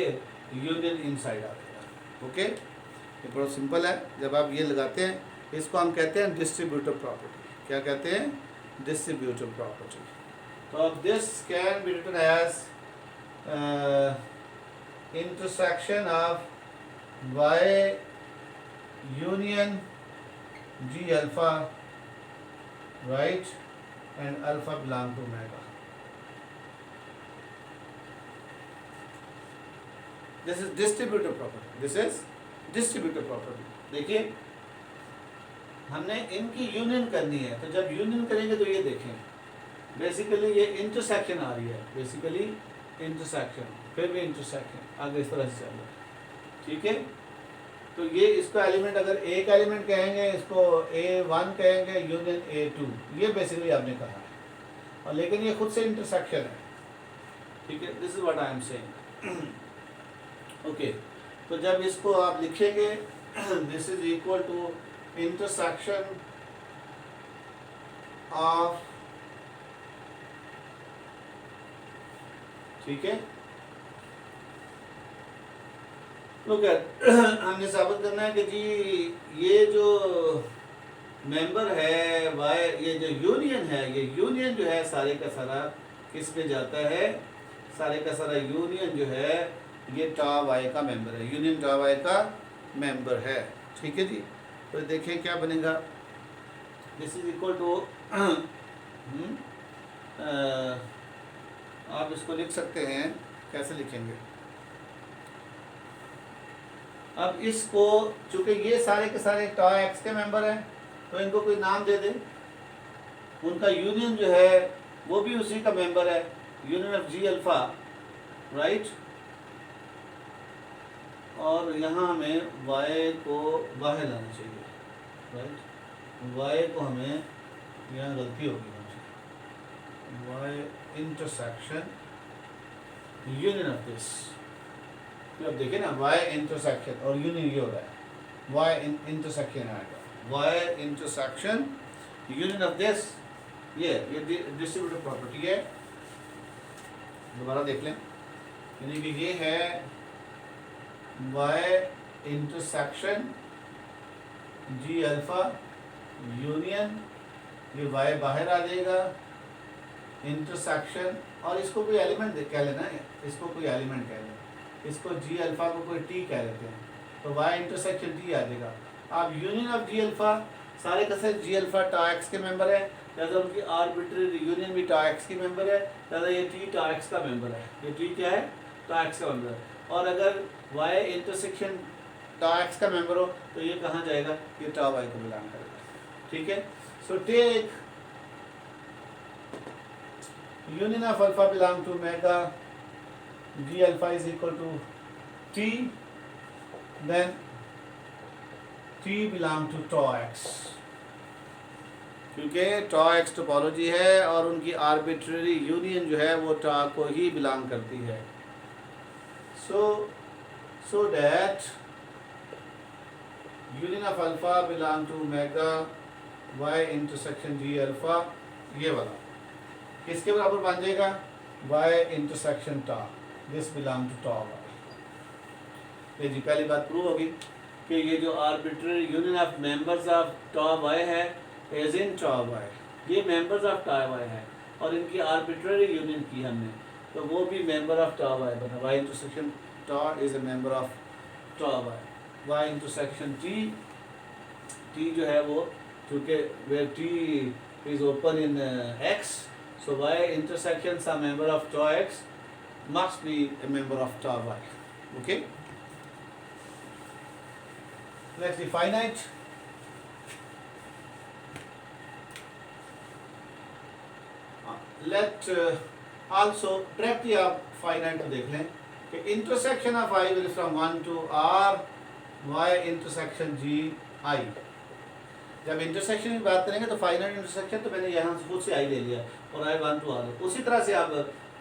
यूनियन इनसाइड आ जाएगा। ओके, ये बहुत सिंपल है। जब आप ये लगाते हैं इसको हम कहते हैं डिस्ट्रीब्यूटिव प्रॉपर्टी। क्या कहते हैं, डिस्ट्रीब्यूटिव प्रॉपर्टी। तो अब this can be written as intersection of y union g alpha, right, and alpha belong to omega. This is distributive property. This is distributive property. देखिए हमने इनकी यूनियन करनी है, तो जब यूनियन करेंगे तो ये देखें बेसिकली ये इंटरसेक्शन आ रही है, बेसिकली इंटरसेक्शन, फिर भी इंटरसेक्शन आगे इस तरह से चल रहा है। ठीक है, तो ये इसको एलिमेंट, अगर एक एलिमेंट कहेंगे इसको A1 कहेंगे यूनियन A2, ये बेसिकली आपने कहा है, और लेकिन ये खुद से इंटरसेक्शन है। ठीक है, this is what I am saying. Okay, तो जब इसको आप लिखेंगे this is equal to intersection of, ठीक है, लुक एट हमने साबित करना है कि जी ये जो मेंबर है वाई, ये जो यूनियन है, ये यूनियन जो है सारे का सारा किस में जाता है, सारे का सारा यूनियन जो है ये tau y का मेंबर है, यूनियन tau y का मेंबर है। ठीक है जी, तो देखें क्या बनेगा, दिस इज इक्वल टू आप इसको लिख सकते हैं, कैसे लिखेंगे, अब इसको चूंकि ये सारे के सारे tau x के मेंबर हैं तो इनको कोई नाम दे दें, उनका यूनियन जो है वो भी उसी का मेंबर है, union of G alpha, right, और यहाँ हमें वाई को बाहर लाना चाहिए, राइट, वाई को हमें, यहाँ गलती होगी मुझे, Y intersection union of this, अब देखिए ना, वाई इंटरसेक्शन और यूनियन ये हो रहा है, वाई इंटरसेक्शन आएगा, Y intersection union of this, ये डिस्ट्रीब्यूटिव प्रॉपर्टी है, दोबारा देख लें, यानी कि ये है Y intersection G alpha union, ये वाई बाहर आ जाएगा, इंटरसेक्शन, और इसको कोई एलिमेंट कह लेना है, इसको कोई एलिमेंट कह लें, इसको जी अल्फा को कोई टी कह लेते हैं, तो वाई इंटरसेक्शन टी आ जाएगा। अब यूनियन ऑफ जी अल्फा सारे का सारे जी अल्फा टा एक्स के मेंबर है, जैसा उनकी आर्बिट्ररी यूनियन भी टा एक्स की मेंबर है, जैसा ये टी टा एक्स का मेंबर है, ये टी क्या है, टा एक्स का मेंबर है, और अगर वाई इंटरसेक्शन टा एक्स का मेंबर हो तो ये कहाँ जाएगा, ये टा वाई को बिलोंग करेगा, ठीक है। So take union of alpha belong to omega g alpha is equal to t, then t belong to tau x, क्योंकि tau x टोपोलॉजी है और उनकी आर्बिट्ररी यूनियन जो है वो टा को ही बिलोंग करती है। so that union of alpha belong to omega y intersection g alpha, ये वाला किसके बराबर बन जाएगा, y इंटरसेक्शन टा, this belong to tau Y. ये जी पहली बात प्रूव होगी कि ये जो arbitrary union of members of टा वाई है एज इन टा वाई, ये मेंबर्स ऑफ टा वाई है, और इनकी आर्बिट्ररी यूनियन की हमने, तो वो भी मेंबर ऑफ टा वाई बना, y इंटरसेक्शन टा इज ए मेंबर ऑफ टा वाई, y इंटरसेक्शन t जो है वो, क्योंकि where t is open in x, so y intersections are member of tau x must be a member of tau y, okay. Let's be finite. Let also directly आप finite को देख लें कि intersection of I will from 1 to r, y intersection g I, जब intersection की बात करेंगे तो फाइनाइट इंटरसेक्शन तो मैंने यहाँ खुद से आई ले लिया और आई वन टू आर, उसी तरह से आप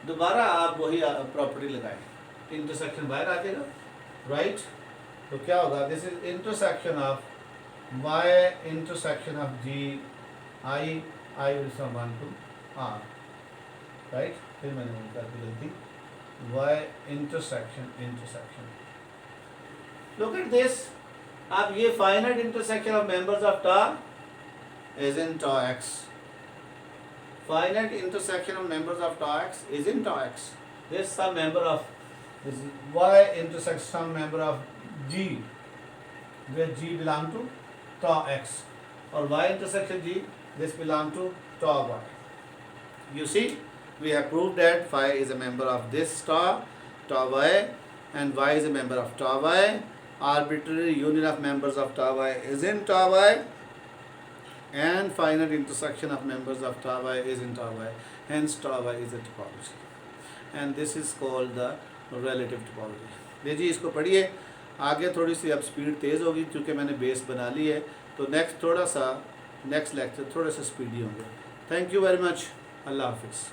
दोबारा आप वही प्रॉपर्टी लगाएं, इंटरसेक्शन बाहर आ जाएगा, राइट, तो क्या होगा, this is intersection of Y intersection of G I, I will from 1 to R, right, फिर मैंने कर दी गलती, Y intersection, look at this, अब ये finite intersection of members of tau is in tau X, finite intersection of members of tau X is in tau X, this some member of this Y intersection some member of G, where G belong to tau x, और y intersection g this belong to tau y. You see we have proved that phi is a member of this टा y, and y is a member of टा y, arbitrary union of members of tau y is in tau y, and finite intersection of members of tau y is in tau y, hence tau y is a topology, and this is called the relative topology। देखिए इसको पढ़िए, आगे थोड़ी सी अब speed तेज़ होगी क्योंकि मैंने बेस बना ली है, तो नेक्स्ट लेक्चर थोड़ा सा स्पीडी होंगे। थैंक यू वेरी मच, अल्लाह हाफिज़।